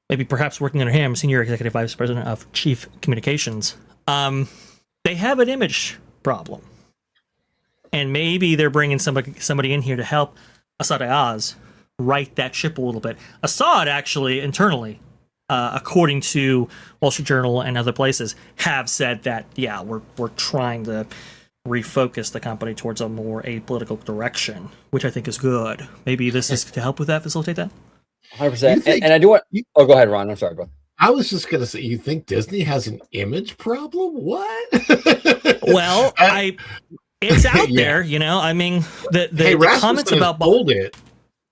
maybe perhaps working under him, Senior Executive Vice President of Chief Communications, they have an image problem. And maybe they're bringing somebody in here to help Asad Ayaz right that ship a little bit. Assad actually internally, according to Wall Street Journal and other places, have said that, yeah, we're trying to refocus the company towards a more apolitical direction, which I think is good. Maybe this is to help with that, facilitate that? 100%. And I do want... Oh, go ahead, Ron. I'm sorry, bro. I was just going to say, you think Disney has an image problem? What? Well, it's out there, you know. I mean, the comments about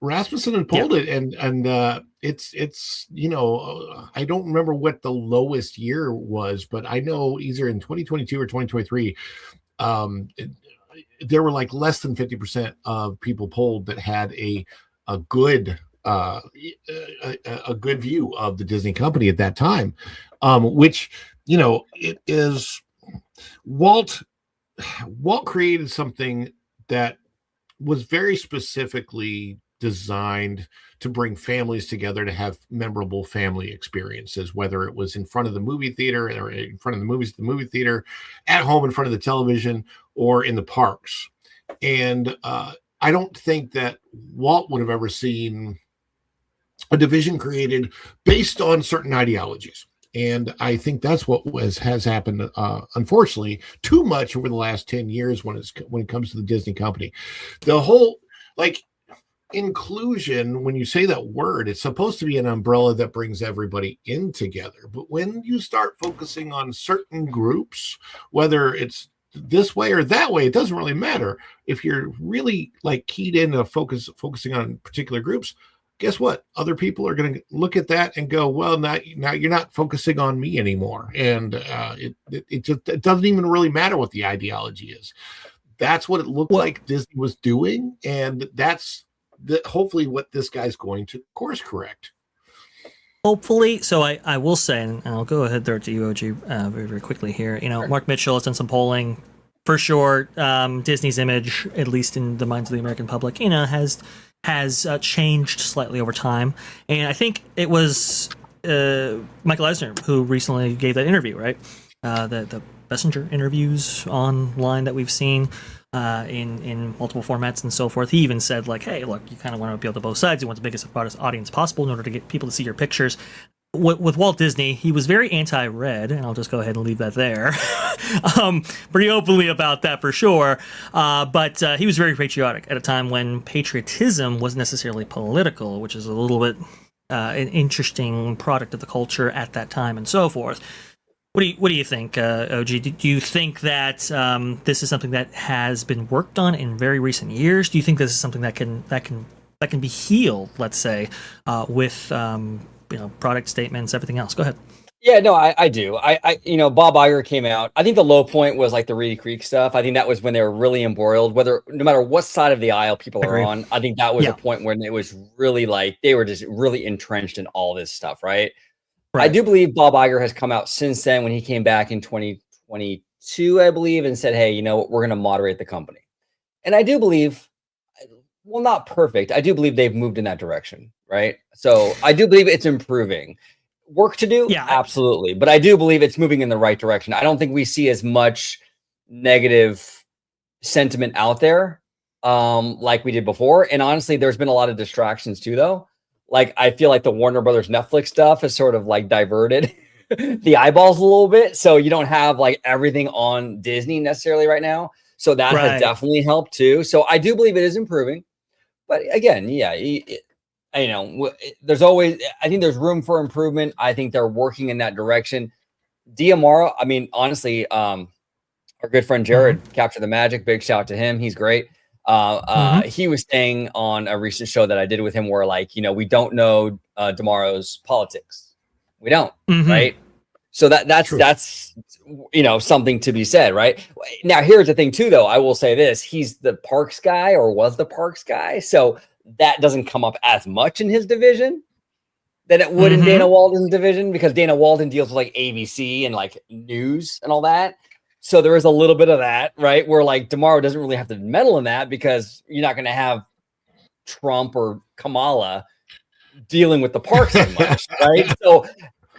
Rasmussen and pulled it, and it's you know, I don't remember what the lowest year was, but I know either in 2022 or 2023, there were like less than 50% of people polled that had a good view of the Disney company at that time, which, you know, it is Walt created something that was very specifically designed to bring families together to have memorable family experiences, whether it was in front of the movie theater or in front of the movies at the movie theater, at home in front of the television, or in the parks. And I don't think that Walt would have ever seen a division created based on certain ideologies. And I think that's what has happened, unfortunately, too much over the last 10 years when it comes to the Disney company. The whole, like, inclusion, when you say that word, it's supposed to be an umbrella that brings everybody in together. But when you start focusing on certain groups, whether it's this way or that way, it doesn't really matter. If you're really like keyed into focusing on particular groups, guess what? Other people are going to look at that and go, well, now you're not focusing on me anymore. And it doesn't even really matter what the ideology is. That's what it looked like Disney was doing. And that's hopefully what this guy's going to course correct. Hopefully. So I will say, and I'll go ahead there to you, OG, very, very quickly here. You know, Mark Mitchell has done some polling. For sure, Disney's image, at least in the minds of the American public, you know, has changed slightly over time. And I think it was Michael Eisner who recently gave that interview, right? The messenger interviews online that we've seen in multiple formats and so forth. He even said, like, hey, look, you kind of want to appeal to both sides. You want the biggest, broadest audience possible in order to get people to see your pictures. with Walt Disney, he was very anti-red, and I'll just go ahead and leave that there. Pretty openly about that for sure. But he was very patriotic at a time when patriotism wasn't necessarily political, which is a little bit an interesting product of the culture at that time and so forth. What do you think, OG? Do you think that this is something that has been worked on in very recent years? Do you think this is something that can be healed, let's say, with product statements, everything else? Go ahead. Yeah, no, I do. Bob Iger came out. I think the low point was like the Reedy Creek stuff. I think that was when they were really embroiled, no matter what side of the aisle people are on. I think that was a point when it was really like they were just really entrenched in all this stuff, right? I do believe Bob Iger has come out since then when he came back in 2022, I believe, and said, hey, we're going to moderate the company. And I do believe, well, not perfect. I do believe they've moved in that direction, right? So I do believe it's improving. Work to do? Yeah, absolutely. But I do believe it's moving in the right direction. I don't think we see as much negative sentiment out there like we did before. And honestly, there's been a lot of distractions too, though. Like, I feel like the Warner Brothers Netflix stuff has sort of like diverted the eyeballs a little bit. So you don't have like everything on Disney necessarily right now. So that has definitely helped too. So I do believe it is improving. But again, yeah, there's always, I think there's room for improvement. I think they're working in that direction. D'Amaro, I mean, honestly, our good friend Jared captured the magic. Big shout out to him. He's great. He was saying on a recent show that I did with him where we don't know D'Amaro's politics. We don't, right? So that's something to be said, right? Now, here's the thing too, though. I will say this. He's the parks guy or was the parks guy. So that doesn't come up as much in his division than it would in Dana Walden's division, because Dana Walden deals with like ABC and like news and all that. So there is a little bit of that, right? Where like D'Amaro doesn't really have to meddle in that because you're not going to have Trump or Kamala dealing with the parks as much, right? So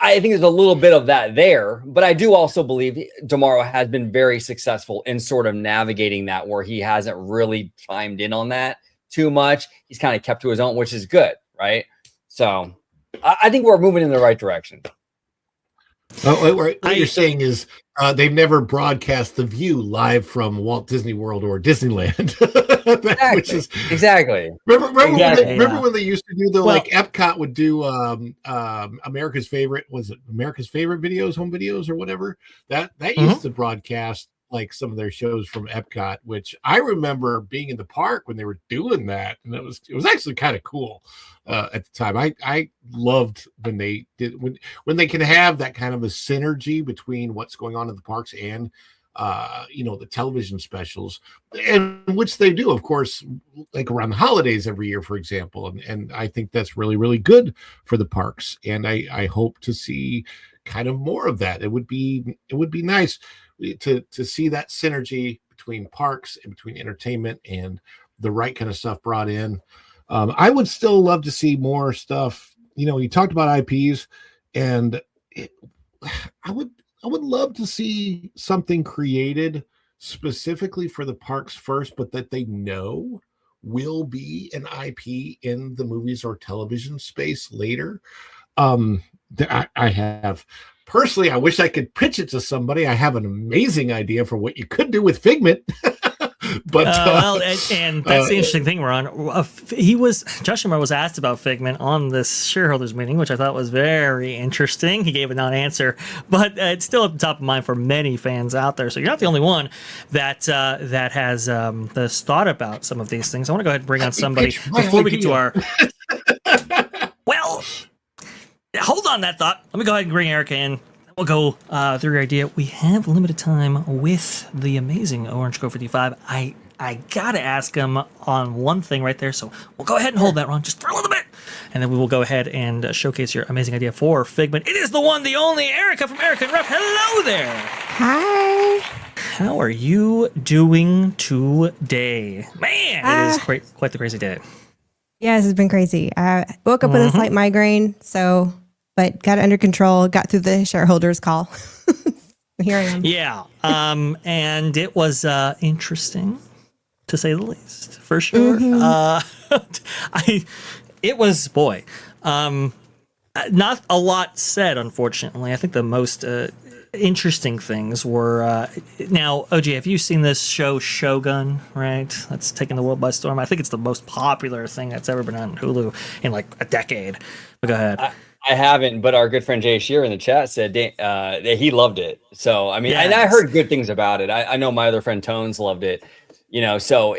I think there's a little bit of that there, but I do also believe D'Amaro has been very successful in sort of navigating that, where he hasn't really chimed in on that too much. He's kind of kept to his own, which is good, right? So I think we're moving in the right direction. What you're saying is they've never broadcast The View live from Walt Disney World or Disneyland. Exactly. Remember when they used to do like Epcot would do America's Favorite, was it America's Favorite Videos, Home Videos or whatever? That used to broadcast like some of their shows from Epcot, which I remember being in the park when they were doing that, and it was actually kind of cool at the time. I loved when they did when they can have that kind of a synergy between what's going on in the parks and the television specials, and which they do, of course, like around the holidays every year, for example. And I think that's really, really good for the parks, and I hope to see kind of more of that. It would be nice to see that synergy between parks and between entertainment and the right kind of stuff brought in. I would still love to see more stuff. You talked about IPs, and I would love to see something created specifically for the parks first, but that they know will be an IP in the movies or television space later. I have personally, I wish I could pitch it to somebody. I have an amazing idea for what you could do with Figment. But and that's the interesting thing, Ron. Josh Schumer was asked about Figment on this shareholders meeting, which I thought was very interesting. He gave a non-answer, but it's still at the top of mind for many fans out there. So you're not the only one that has this thought about some of these things. I want to go ahead and bring on somebody before we get to our. Well, hold on that thought. Let me go ahead and bring Erika in. We'll go through your idea. We have limited time with the amazing Orange Code 55. I gotta ask him on one thing right there, so we'll go ahead and hold that, Ron, just for a little bit, and then we will go ahead and showcase your amazing idea for Figment. It is the one, the only Erika from Erika of Raf. Hello there. Hi. How are you doing today? Man, it is quite the crazy day. Yes, it's been crazy. I woke up with a slight migraine, but got it under control, got through the shareholders call. Here I am. Yeah. And it was interesting, to say the least, for sure. It was, boy. Not a lot said, unfortunately. I think the most interesting things were now, OG, have you seen this show Shogun? Right, that's taken the world by storm. I think it's the most popular thing that's ever been on Hulu in like a decade. But go ahead. I haven't, but our good friend Jay Shear in the chat said that he loved it. So I mean, and I Yes. heard good things about it. I know my other friend Tones loved it. So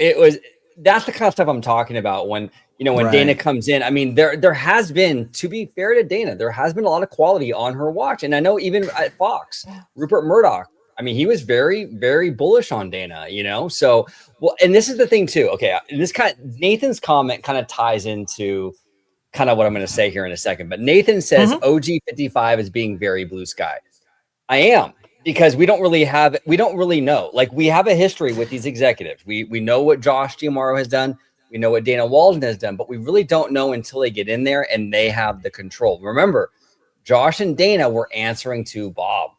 that's the kind of stuff I'm talking about when Right. Dana comes in. I mean, there has been, to be fair to Dana, there has been a lot of quality on her watch, and I know even at Fox, Rupert Murdoch. I mean, he was very, very bullish on Dana. So well, and this is the thing too. Okay, Nathan's comment kind of ties into kind of what I'm going to say here in a second. But Nathan says OG 55 is being very blue sky. I am, because we don't really know. Like, we have a history with these executives. We know what Josh Giamaro has done. We know what Dana Walden has done, but we really don't know until they get in there and they have the control. Remember, Josh and Dana were answering to Bob.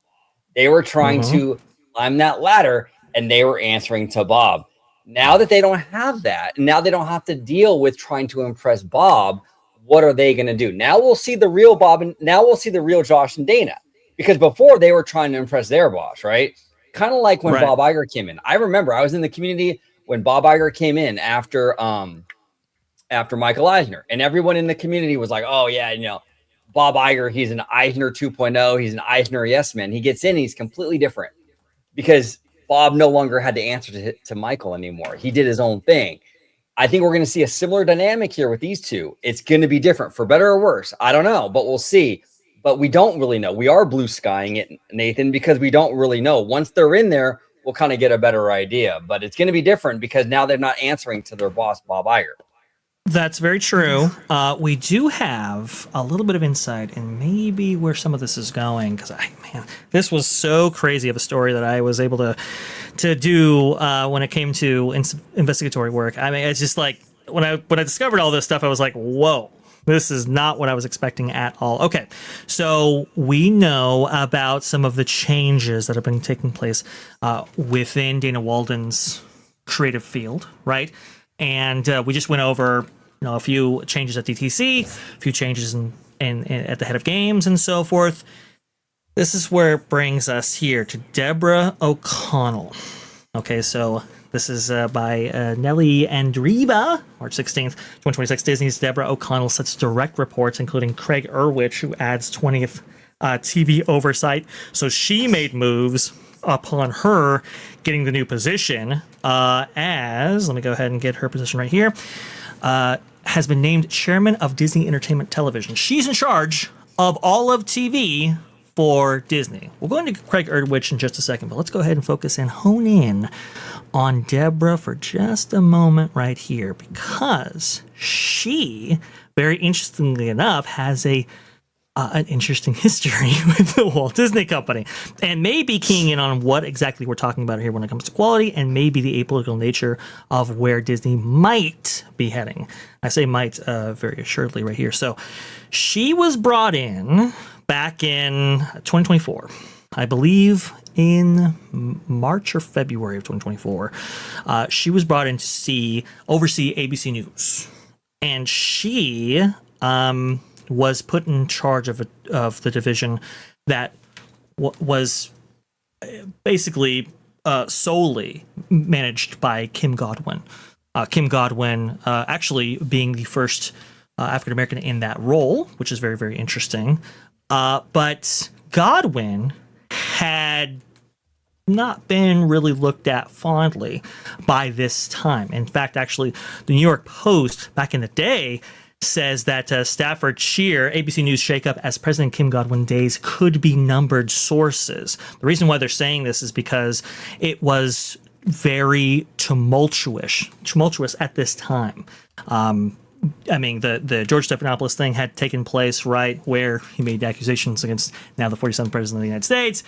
They were trying to climb that ladder, and they were answering to Bob. Now that they don't have that, now they don't have to deal with trying to impress Bob. What are they going to do? Now we'll see the real Bob, and now we'll see the real Josh and Dana, because before they were trying to impress their boss, right? Kind of like when Bob Iger came in. I remember I was in the community when Bob Iger came in after Michael Eisner, and everyone in the community was like, "Oh yeah, Bob Iger, he's an Eisner 2.0. He's an Eisner yes man. He gets in, he's completely different, because Bob no longer had to answer to Michael anymore. He did his own thing." I think we're going to see a similar dynamic here with these two. It's going to be different, for better or worse. I don't know, but we'll see. But we don't really know. We are blue skying it, Nathan, because we don't really know. Once they're in there, we'll kind of get a better idea. But it's going to be different because now they're not answering to their boss, Bob Iger. That's very true. We do have a little bit of insight in maybe where some of this is going, because this was so crazy of a story that I was able to do when it came to investigatory work. I mean, it's just like when I discovered all this stuff, I was like, whoa. This is not what I was expecting at all. Okay, so we know about some of the changes that have been taking place within Dana Walden's creative field, right? And we just went over, a few changes at DTC, a few changes in at the head of games and so forth. This is where it brings us here to Deborah O'Connell. Okay, so this is by Nelly Andriva, March 16th, 2026. Disney's Deborah O'Connell sets direct reports, including Craig Erwich, who adds 20th TV oversight. So she made moves upon her getting the new position as, let me go ahead and get her position right here, has been named chairman of Disney Entertainment Television. She's in charge of all of TV for Disney. We'll go into Craig Erdwich in just a second, but let's go ahead and focus and hone in on Deborah for just a moment right here, because she, very interestingly enough, has an interesting history with the Walt Disney Company, and maybe keying in on what exactly we're talking about here when it comes to quality, and maybe the apolitical nature of where Disney might be heading. I say might very assuredly right here. So she was brought in back in 2024, I believe in March or February of 2024. She was brought in to oversee ABC News, and she was put in charge of the division that was basically solely managed by Kim Godwin. Kim Godwin actually being the first African American in that role, which is very, very interesting. But Godwin had not been really looked at fondly by this time. In fact, actually, the New York Post back in the day says that Stafford Shear, ABC News shakeup as President Kim Godwin days could be numbered sources. The reason why they're saying this is because it was very tumultuous at this time. I mean, the George Stephanopoulos thing had taken place, right, where he made accusations against now the 47th president of the United States,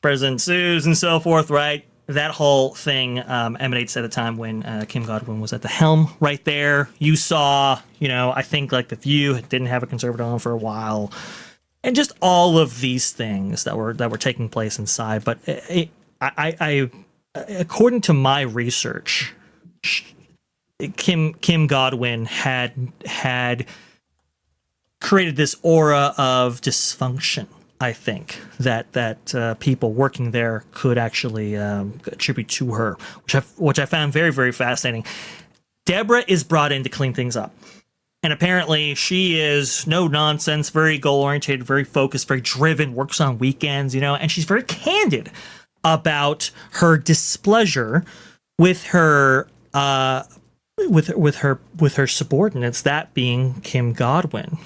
President sues and so forth, right? That whole thing emanates at a time when Kim Godwin was at the helm right there. You saw, I think like The View didn't have a conservative on for a while, and just all of these things that were taking place inside. But I according to my research, Kim Godwin had created this aura of dysfunction, I think, that people working there could actually attribute to her, which I found very, very fascinating. Deborah is brought in to clean things up. And apparently she is no nonsense, very goal-oriented, very focused, very driven, works on weekends, and she's very candid about her displeasure with her with her subordinates, that being Kim Godwin.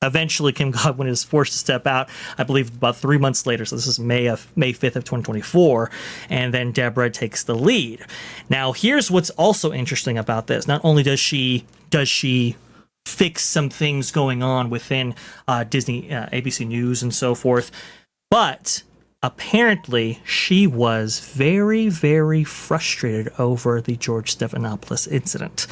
Eventually, Kim Godwin is forced to step out, I believe, about 3 months later. So this is May 5th of 2024. And then Deborah takes the lead. Now, here's what's also interesting about this. Not only does she fix some things going on within Disney, ABC News and so forth, but apparently she was very, very frustrated over the George Stephanopoulos incident.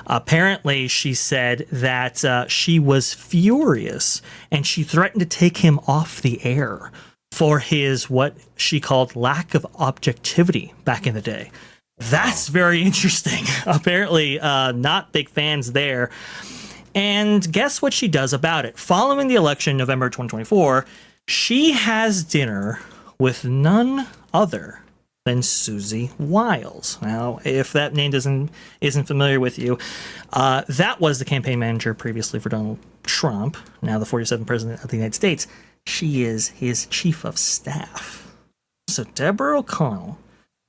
Apparently she said that she was furious and she threatened to take him off the air for his, what she called, lack of objectivity back in the day. That's very interesting. Apparently not big fans there. And guess what she does about it? Following the election, November 2024, she has dinner with none other than Susie Wiles. Now, if that name isn't familiar with you, that was the campaign manager previously for Donald Trump, now the 47th president of the United States. She is his chief of staff. So Deborah O'Connell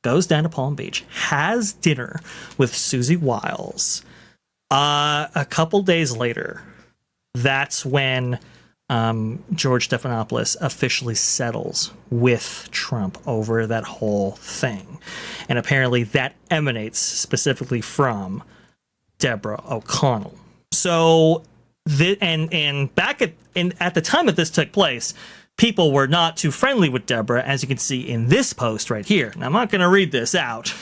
goes down to Palm Beach, has dinner with Susie Wiles. A couple days later, that's when George Stephanopoulos officially settles with Trump over that whole thing. And apparently that emanates specifically from Deborah O'Connell. So, and back at the time that this took place, people were not too friendly with Deborah, as you can see in this post right here. Now, I'm not going to read this out.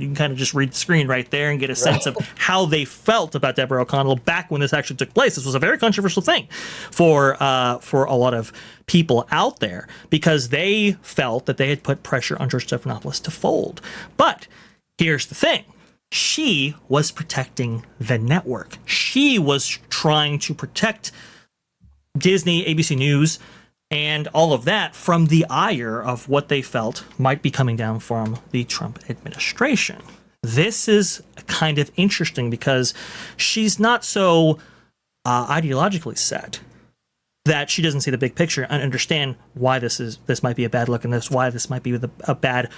You can kind of just read the screen right there and get a sense of how they felt about Deborah O'Connell back when this actually took place. This was a very controversial thing for a lot of people out there because they felt that they had put pressure on George Stephanopoulos to fold. But here's the thing. She was protecting the network. She was trying to protect Disney, ABC News, and all of that from the ire of what they felt might be coming down from the Trump administration. This is kind of interesting because she's not so ideologically set that she doesn't see the big picture and understand why this might be a bad look and why this might be a bad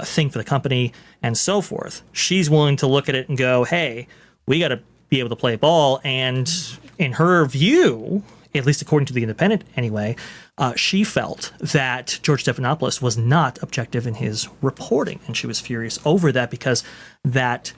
thing for the company and so forth. She's willing to look at it and go, hey, we got to be able to play ball. And in her view, at least according to The Independent anyway, she felt that George Stephanopoulos was not objective in his reporting, and she was furious over that because that,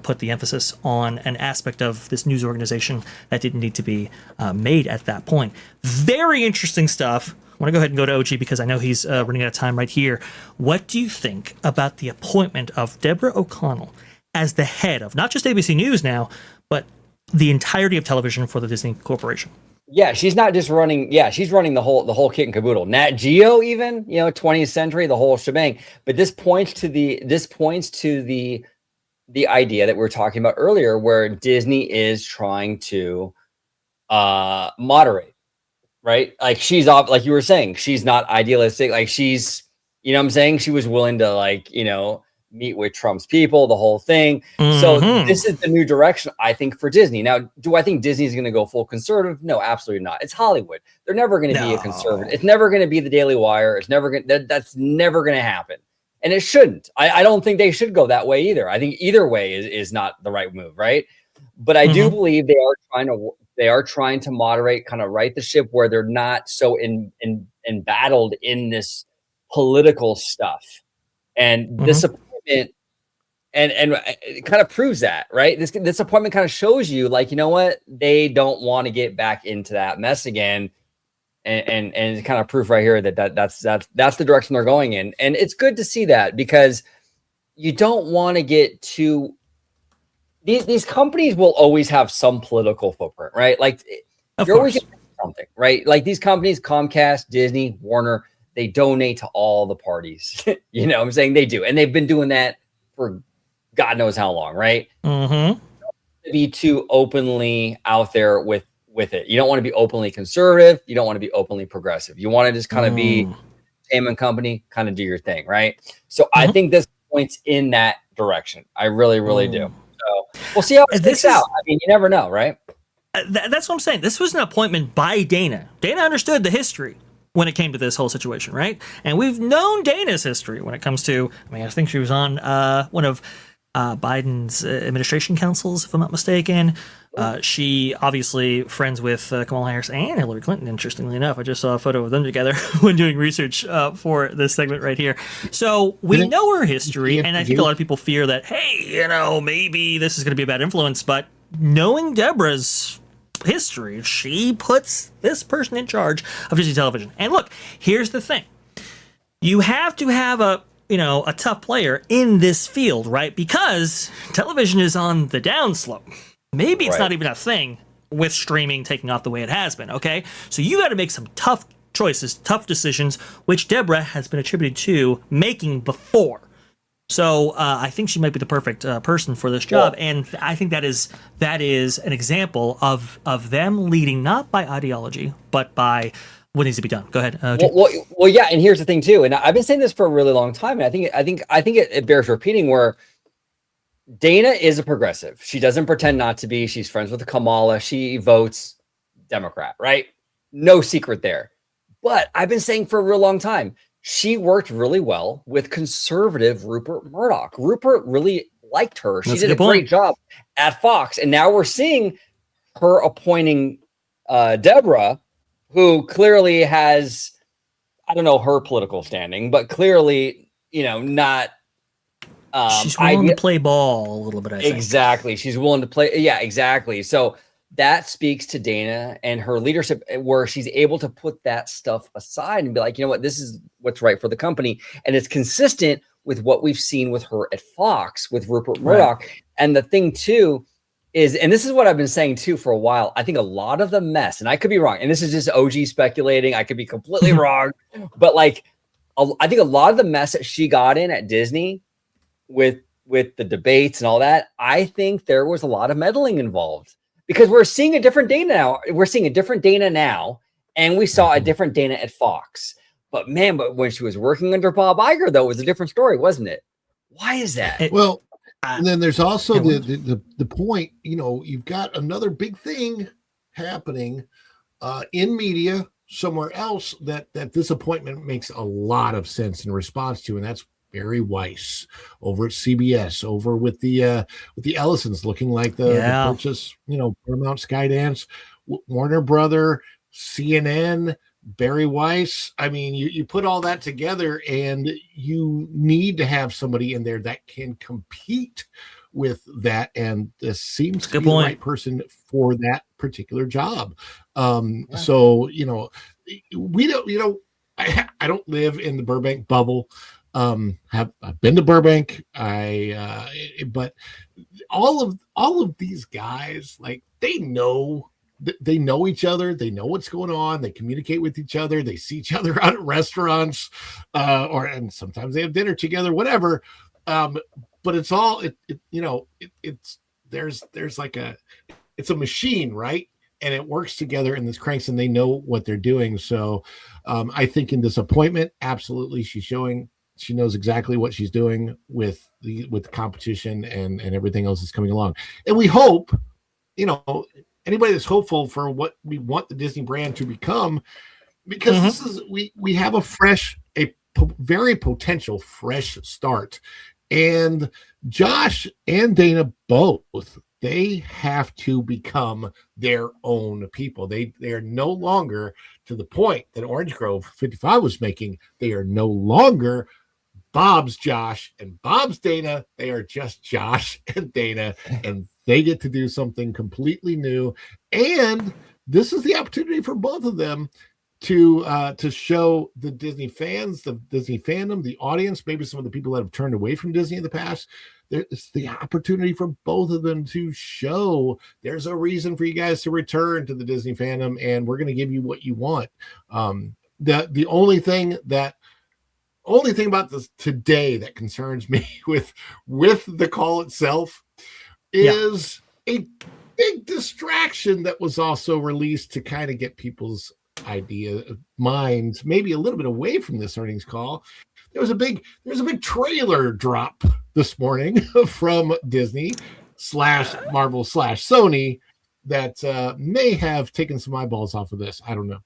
put the emphasis on an aspect of this news organization that didn't need to be made at that point. Very interesting stuff. I want to go ahead and go to OG because I know he's running out of time right here. What do you think about the appointment of Deborah O'Connell as the head of not just ABC News now, but the entirety of television for the Disney Corporation? Yeah, she's not just running. Yeah, she's running the whole kit and caboodle. Nat Geo, even 20th century, the whole shebang. But this points to the idea that we were talking about earlier, where Disney is trying to moderate, right? Like she's off, like you were saying, she's not idealistic. Like she's, what I'm saying, she was willing to meet with Trump's people, the whole thing. Mm-hmm. So this is the new direction, I think, for Disney. Now, do I think Disney's going to go full conservative? No, absolutely not. It's Hollywood. They're never going to be a conservative. It's never going to be the Daily Wire. It's never going. That's never going to happen, and it shouldn't. I don't think they should go that way either. I think either way is not the right move, right? But I do believe they are trying to moderate, kind of right the ship where they're not so embattled in this political stuff, and this appointment and it kind of proves that, right? This appointment kind of shows you, like, you know what, they don't want to get back into that mess again, and it's kind of proof right here that's the direction they're going in, and it's good to see that because you don't want to get too. These companies will always have some political footprint, right? Like you're always getting something, right? Like these companies, Comcast, Disney, Warner, they donate to all the parties. You know what I'm saying? They do. And they've been doing that for God knows how long, right? Mm-hmm. Be too openly out there with with it. You don't want to be openly conservative. You don't want to be openly progressive. You want to just kind of be entertainment company, kind of do your thing, right? So I think this points in that direction. I really, really do. So we'll see how it sticks out. I mean, you never know, right? That's what I'm saying. This was an appointment by Dana. Dana understood the history when it came to this whole situation, right? And we've known Dana's history when it comes to, I mean, I think she was on one of Biden's administration councils, if I'm not mistaken. She obviously friends with Kamala Harris and Hillary Clinton, interestingly enough. I just saw a photo of them together when doing research for this segment right here. So we know her history, and I think a lot of people fear that, hey, you know, maybe this is going to be a bad influence, but knowing Deborah's history, she puts this person in charge of Disney Television. And look, here's the thing. You have to have a tough player in this field, right? Because television is on the downslope. Maybe it's not even a thing with streaming taking off the way it has been, okay? So you got to make some tough choices, tough decisions, which Deborah has been attributed to making before. So I think she might be the perfect person for this job, and I think that is an example of them leading not by ideology, but by what needs to be done. Go ahead. Well, yeah, and here's the thing too, and I've been saying this for a really long time, and I think it bears repeating. Where Dana is a progressive. She doesn't pretend not to be. She's friends with Kamala. She votes Democrat, right? No secret there. But I've been saying for a real long time, she worked really well with conservative Rupert Murdoch. Rupert really liked her. She did a great job at Fox. And now we're seeing her appointing Deborah, who clearly has, I don't know her political standing, but clearly, not. She's willing to play ball a little bit, I think. Exactly. She's willing to play. Yeah, exactly. So that speaks to Dana and her leadership, where she's able to put that stuff aside and be like, you know what, this is what's right for the company. And it's consistent with what we've seen with her at Fox, with Rupert Murdoch. Right. And the thing too is, and this is what I've been saying too for a while, I think a lot of the mess, and I could be wrong, and this is just OG speculating, I could be completely wrong, but like, I think a lot of the mess that she got in at Disney with the debates and all that, I think there was a lot of meddling involved. Because we're seeing a different Dana now. We're seeing a different Dana now, and we saw a different Dana at Fox. But when she was working under Bob Iger, though, it was a different story, wasn't it? Why is that? Well, and then there's also the point, you've got another big thing happening in media somewhere else that this appointment makes a lot of sense in response to, and that's Barry Weiss over at CBS, over with the Ellisons, looking like the purchase, Paramount, Skydance, Warner Brother, CNN, Barry Weiss. I mean, you put all that together, and you need to have somebody in there that can compete with that, and this seems to be the right person for that particular job. So we don't, I don't live in the Burbank bubble. I've been to Burbank. But all of these guys, like, they know each other. They know what's going on. They communicate with each other. They see each other out at restaurants, and sometimes they have dinner together, whatever. But it's all, there's like it's a machine, right? And it works together in this cranks, and they know what they're doing. So, I think in this appointment, absolutely, she knows exactly what she's doing with the competition and everything else that's coming along. And we hope, anybody that's hopeful for what we want the Disney brand to become, because this is, we have a very potential fresh start. And Josh and Dana both, they have to become their own people. They are no longer, to the point that Orange Grove 55 was making, they are no longer Bob's Josh and Bob's Dana. They are just Josh and Dana, and they get to do something completely new. And this is the opportunity for both of them to show the Disney fans, the Disney fandom, the audience, maybe some of the people that have turned away from Disney in the past. It's the opportunity for both of them to show there's a reason for you guys to return to the Disney fandom, and we're going to give you what you want. The only thing about this today that concerns me with the call itself is a big distraction that was also released to kind of get people's minds maybe a little bit away from this earnings call. There's a big trailer drop this morning from Disney / Marvel / Sony that may have taken some eyeballs off of this. I don't know.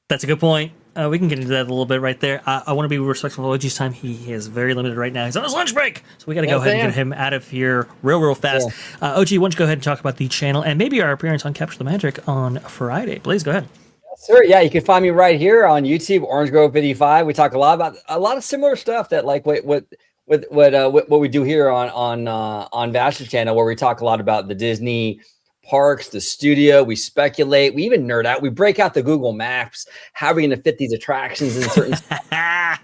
That's a good point. We can get into that a little bit right there. I want to be respectful of OG's time. He is very limited right now. He's on his lunch break. So we got to go ahead and get him out of here real fast. Yeah. OG, why don't you go ahead and talk about the channel and maybe our appearance on Capture the Magic on Friday. Please go ahead. Sure. Yeah, you can find me right here on YouTube, Orange Grove 55. We talk a lot about a lot of similar stuff that like what we do here on Vash's channel, where we talk a lot about the Disney parks, the studio. We speculate. We even nerd out. We break out the Google Maps. How are we going to fit these attractions in certain?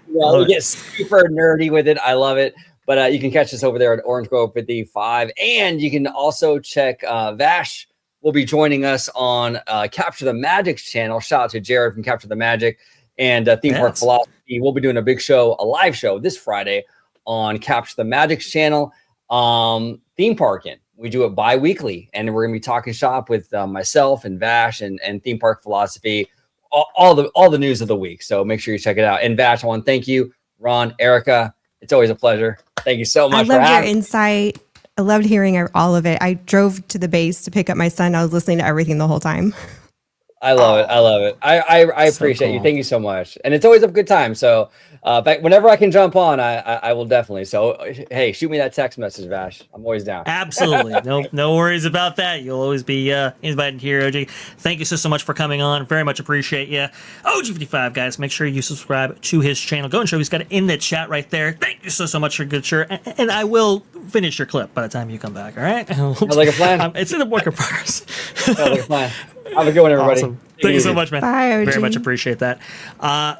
We get super nerdy with it. I love it. But you can catch us over there at Orange Grove 55, and you can also check Vash. Will be joining us on Capture the Magic's channel. Shout out to Jared from Capture the Magic and Theme Park Philosophy. We'll be doing a big show, a live show this Friday on Capture the Magic's channel. Theme Parking. We do it bi-weekly, and we're going to be talking shop with myself and Vash and Theme Park Philosophy, all the news of the week. So make sure you check it out. And Vash, I want to thank you, Ron, Erika. It's always a pleasure. Thank you so much. I loved your insight. I loved hearing all of it. I drove to the base to pick up my son. I was listening to everything the whole time. I love it. I love it. I appreciate you. Thank you so much. And it's always a good time. So whenever I can jump on, I will definitely. So, hey, shoot me that text message, Vash. I'm always down. Absolutely. No worries about that. You'll always be invited here, OG. Thank you so much for coming on. Very much appreciate you. OG55, guys, make sure you subscribe to his channel. Go and show he's got it in the chat right there. Thank you so much for good shirt. And I will finish your clip by the time you come back, all right? Sounds like a plan. It's in the work in progress. Sounds like a plan. Have a good one, everybody. Awesome. Thank you so much, man. Bye, OG. Very much appreciate that.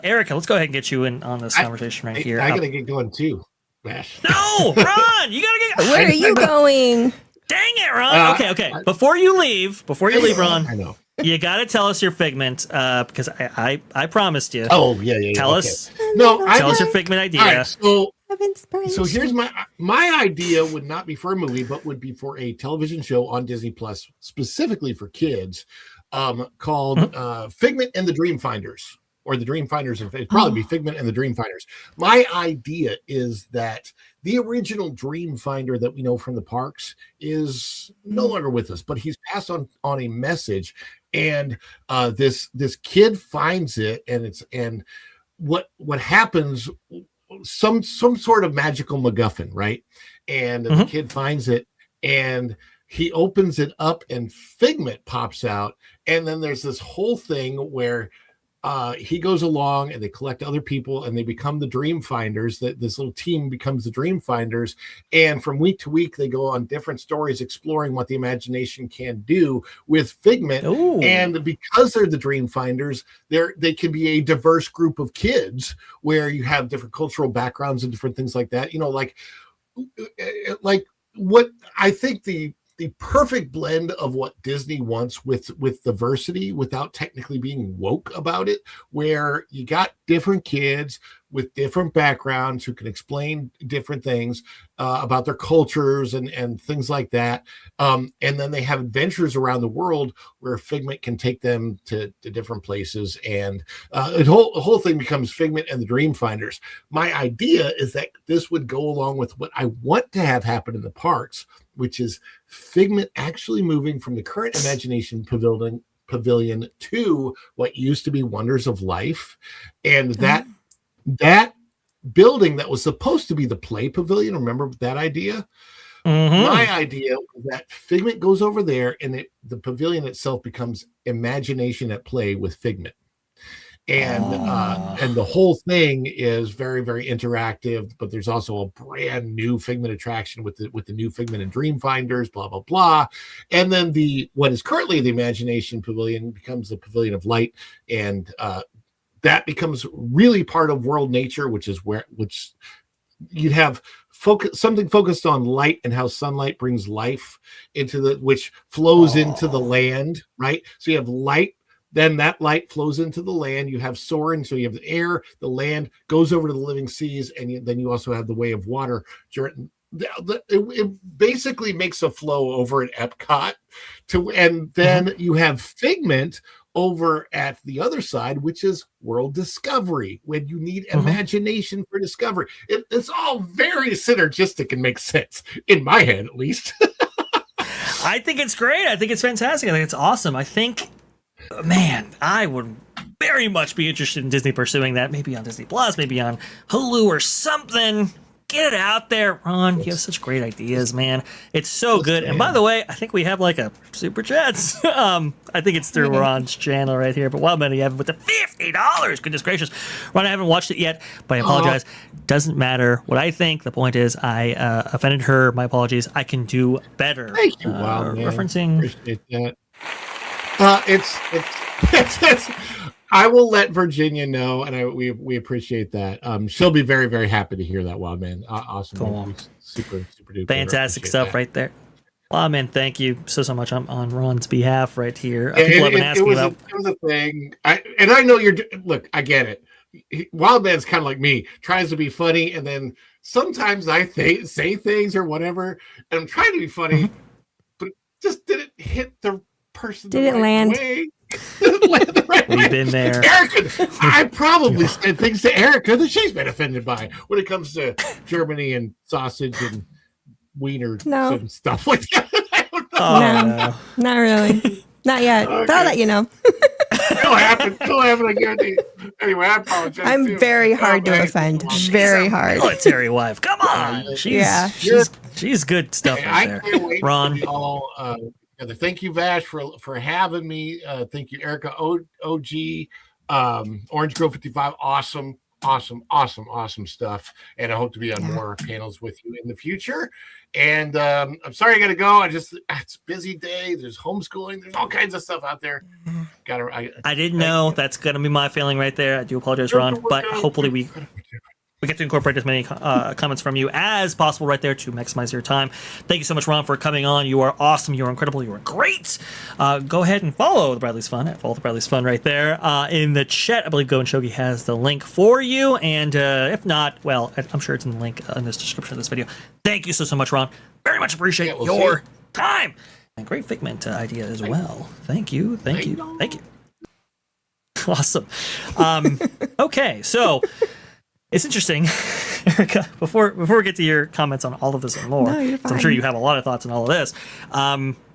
Erika, let's go ahead and get you in on this conversation right here. I gotta get going too, Vash. No, Ron, you gotta get. Where are you going? Dang it, Ron. Okay. Before you leave, Ron, I know. You gotta tell us your figment, because I promised you. Oh yeah. Tell us. No, tell us your figment idea. Right, So here's my idea would not be for a movie, but would be for a television show on Disney Plus, specifically for kids, called Figment and the Dream Finders, or the Dream Finders. It'd probably be Figment and the Dream Finders. My idea is that the original Dream Finder that we know from the parks is no longer with us, but he's passed on a message, and this kid finds it, and what happens. Some sort of magical MacGuffin, right? And the kid finds it, and he opens it up, and Figment pops out, and then there's this whole thing where he goes along, and they collect other people, and they become the Dream Finders. That this little team becomes the Dream Finders, and from week to week, they go on different stories exploring what the imagination can do with Figment. Ooh. And because they're the Dream Finders, they can be a diverse group of kids where you have different cultural backgrounds and different things like that. You know, like what I think the perfect blend of what Disney wants with diversity without technically being woke about it, where you got different kids with different backgrounds who can explain different things about their cultures and things like that. And then they have adventures around the world where Figment can take them to different places. And the whole thing becomes Figment and the Dream Finders. My idea is that this would go along with what I want to have happen in the parks, which is Figment actually moving from the current Imagination Pavilion to what used to be Wonders of Life. And that building that was supposed to be the Play Pavilion, remember that idea? My idea was that Figment goes over there, and the pavilion itself becomes Imagination at Play with Figment. And the whole thing is very, very interactive, but there's also a brand new Figment attraction with the new Figment and Dream Finders, blah, blah, blah. And then what is currently the Imagination Pavilion becomes the Pavilion of Light. And that becomes really part of world nature, which you'd have something focused on light and how sunlight brings life which flows into the land, right? So you have light. Then that light flows into the land. You have soaring, so you have the air, the land goes over to the living seas, and then you also have the way of water it basically makes a flow over at Epcot and then you have Figment over at the other side, which is World Discovery, when you need imagination for discovery. It's all very synergistic and makes sense in my head, at least. I think it's great. I think it's fantastic. I think it's awesome. I think, man, I would very much be interested in Disney pursuing that, maybe on Disney Plus, maybe on Hulu or something. Get it out there, Ron. You have such great ideas, man. It's so good. And by the way, I think we have like a super chats. I think it's through Ron's channel right here. But Wildman, you have it with the $50. Goodness gracious, Ron, I haven't watched it yet, but I apologize. Doesn't matter what I think. The point is, I offended her. My apologies. I can do better. Thank you, Wildman. Referencing. Appreciate that. It's I will let Virginia know, and we appreciate that. She'll be very, very happy to hear that. Wow, man, awesome, cool. Super duper, fantastic stuff right there. Wow, man, thank you so much on Ron's behalf right here. People have been asking about. It was a thing, I know you're. Look, I get it. Wildman's kind of like me, tries to be funny, and then sometimes I say things or whatever, and I'm trying to be funny, but it just didn't hit the person. Didn't land. Way. We've been there. Erika, I probably said things to Erika that she's been offended by when it comes to Germany and sausage and wiener and stuff like that. I don't know. No, not really. Not yet. Okay. But I'll let you know. It'll happen again. Anyway, I apologize. I'm very hard to offend. Very hard. Military wife. Come on. She's good stuff right there. Can't wait Ron. Thank you, Vash, for having me. Thank you, Erika, OG, Orange Grove 55. Awesome stuff. And I hope to be on more panels with you in the future. And I'm sorry I got to go. It's a busy day. There's homeschooling. There's all kinds of stuff out there. I didn't know. That's going to be my feeling right there. I do apologize, Ron. But hopefully we get to incorporate as many comments from you as possible right there to maximize your time. Thank you so much, Ron, for coming on. You are awesome. You are incredible. You are great. Go ahead and follow the Bradley's Fun at Follow the Bradley's Fun right there in the chat. I believe Go and Shogi has the link for you. And if not, well, I'm sure it's in the link in this description of this video. Thank you so much, Ron. Very much appreciate your time. And great Figment idea as well. Thank you. Awesome. Okay, so it's interesting, Erika, before we get to your comments on all of this and more, I'm sure you have a lot of thoughts on all of this.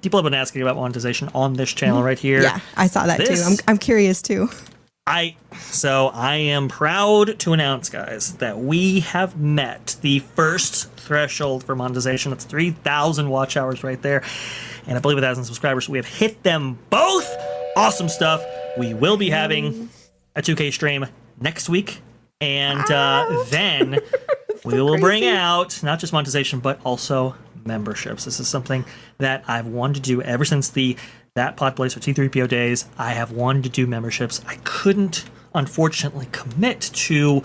People have been asking about monetization on this channel right here. Yeah, I saw that too. I'm curious too. I am proud to announce, guys, that we have met the first threshold for monetization. That's 3,000 watch hours right there. And I believe 1,000 subscribers. We have hit them both. Awesome stuff. We will be having a 2K stream next week. And then we will bring out not just monetization, but also memberships. This is something that I've wanted to do ever since That Pod Place or T3PO days. I have wanted to do memberships. I couldn't, unfortunately, commit to,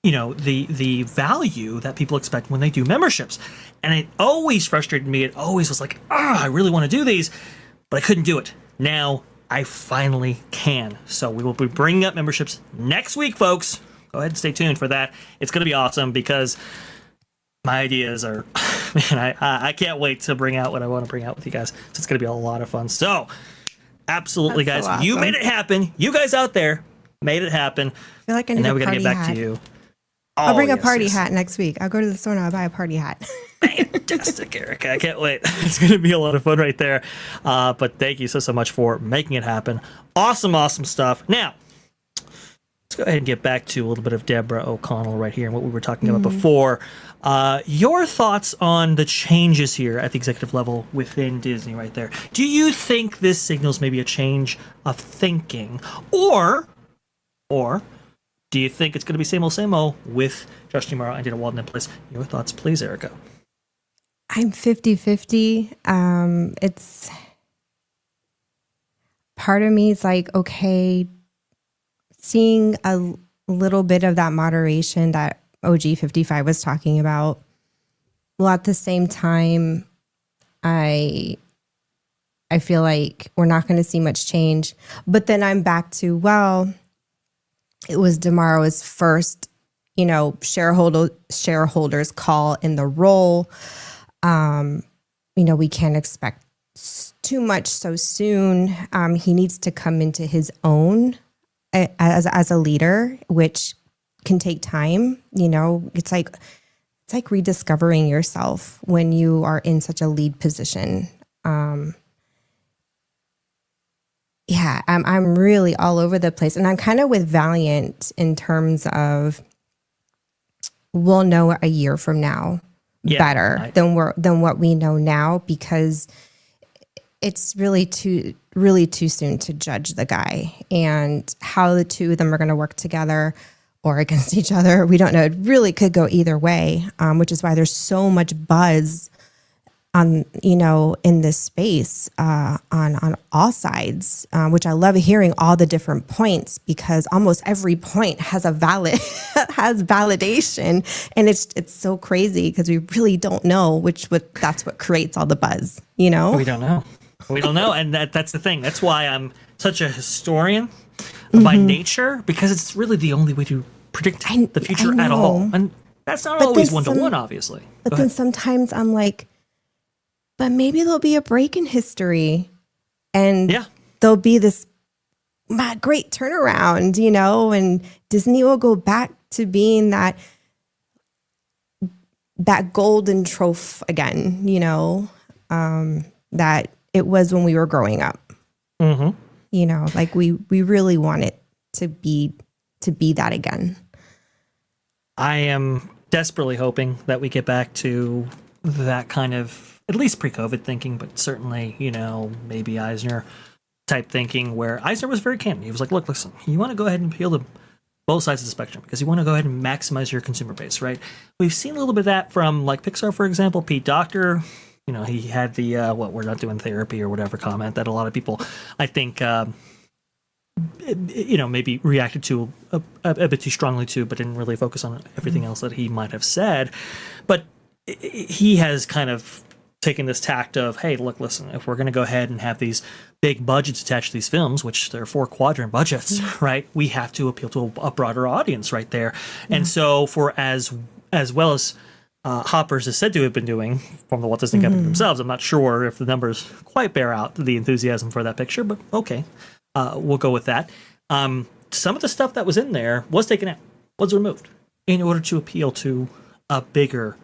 the value that people expect when they do memberships. And it always frustrated me. It always was like, I really want to do these, but I couldn't do it. Now I finally can. So we will be bringing up memberships next week, folks. Go ahead and stay tuned for that. It's going to be awesome because my ideas are, man, I can't wait to bring out what I want to bring out with you guys. So it's going to be a lot of fun. So absolutely, guys, awesome. You made it happen. You guys out there made it happen. I feel like I need and now a we got to party get back hat. to you. I'll bring a party hat next week. I'll go to the store and I'll buy a party hat. Fantastic, Erika. I can't wait. It's going to be a lot of fun right there. But thank you so much for making it happen. Awesome stuff. Now, let's go ahead and get back to a little bit of Deborah O'Connell right here and what we were talking about before. Your thoughts on the changes here at the executive level within Disney right there. Do you think this signals maybe a change of thinking? Or do you think it's going to be same old with Josh D'Amaro and Dana Walden in place? Your thoughts, please, Erika. I'm 50-50. It's part of me is like, okay, seeing a little bit of that moderation that OG 55 was talking about. Well, at the same time, I feel like we're not going to see much change. But then I'm back to, well, it was D'Amaro's first shareholders call in the role. We can't expect too much so soon. He needs to come into his own as a leader, which can take time. It's like rediscovering yourself when you are in such a lead position. I'm really all over the place, and I'm kind of with Valiant in terms of we'll know a year from now better than what we know now, because it's really too soon to judge the guy and how the two of them are going to work together or against each other. We don't know. It really could go either way, which is why there's so much buzz on, in this space, on all sides, which I love hearing all the different points, because almost every point has has validation. And it's so crazy because we really don't know that's what creates all the buzz, We don't know. We don't know. And that's the thing. That's why I'm such a historian by nature, because it's really the only way to predict the future at all. And that's not always one-to-one, obviously. But then sometimes I'm like, but maybe there'll be a break in history and there'll be this great turnaround, and Disney will go back to being that golden trough again, that it was when we were growing up. Like we really want it to be that again. I am desperately hoping that we get back to that kind of, at least pre-COVID thinking, but certainly, maybe Eisner type thinking, where Eisner was very candid. He was like, look, listen, you want to go ahead and appeal to both sides of the spectrum because you want to go ahead and maximize your consumer base, right? We've seen a little bit of that from like Pixar, for example. Pete Docter, he had the, we're not doing therapy or whatever comment that a lot of people, I think, maybe reacted to a bit too strongly to, but didn't really focus on everything else that he might have said. But he has kind of taken this tact of, hey, look, listen, if we're going to go ahead and have these big budgets attached to these films, which they're 4-quadrant budgets, right? We have to appeal to a broader audience right there. And so for as well as Hoppers is said to have been doing from the Walt Disney Company themselves, I'm not sure if the numbers quite bear out the enthusiasm for that picture, but okay, we'll go with that. Some of the stuff that was in there was taken out, was removed in order to appeal to a bigger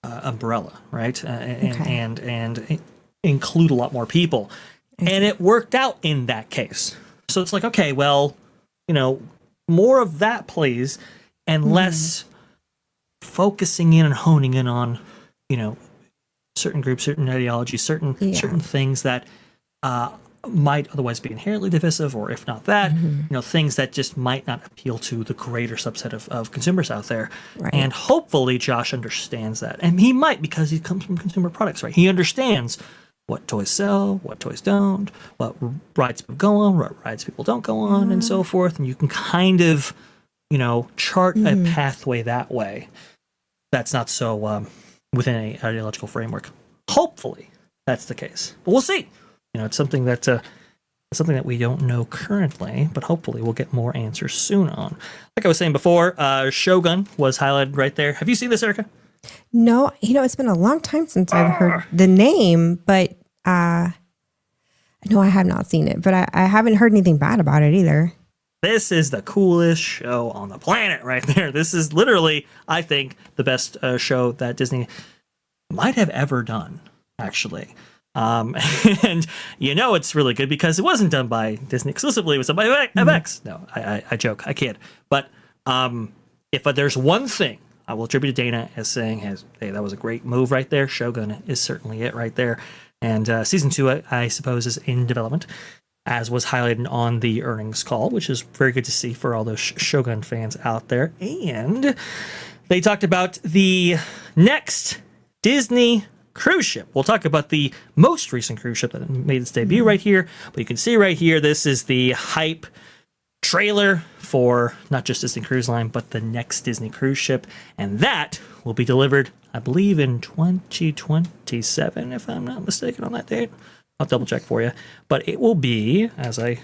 umbrella, right? And include a lot more people. And it worked out in that case. So it's like, okay, well, more of that, please, and less focusing in and honing in on, certain groups, certain ideologies, certain things that might otherwise be inherently divisive, or if not that, things that just might not appeal to the greater subset of consumers out there. Right. And hopefully Josh understands that. And he might, because he comes from consumer products, right? He understands what toys sell, what toys don't, what rides people go on, what rides people don't go on, and so forth. And you can kind of, chart a pathway that way. That's not so within an ideological framework. Hopefully that's the case. But we'll see. It's something that we don't know currently, but hopefully we'll get more answers soon on. Like I was saying before, Shogun was highlighted right there. Have you seen this, Erika? No, it's been a long time since I've heard the name, but no, I have not seen it, but I haven't heard anything bad about it either. This is the coolest show on the planet right there. This is literally, I think, the best show that Disney might have ever done, actually. And it's really good because it wasn't done by Disney exclusively. It was done by FX. No, I joke. I kid. But if there's one thing I will attribute to Dana as saying, hey, that was a great move right there. Shogun is certainly it right there. And season 2, I suppose, is in development, as was highlighted on the earnings call, which is very good to see for all those Shogun fans out there. And they talked about the next Disney cruise ship. We'll talk about the most recent cruise ship that made its debut right here. But you can see right here, this is the hype trailer for not just Disney Cruise Line, but the next Disney cruise ship. And that will be delivered, I believe, in 2027, if I'm not mistaken on that date. I'll double check for you. But it will be, as I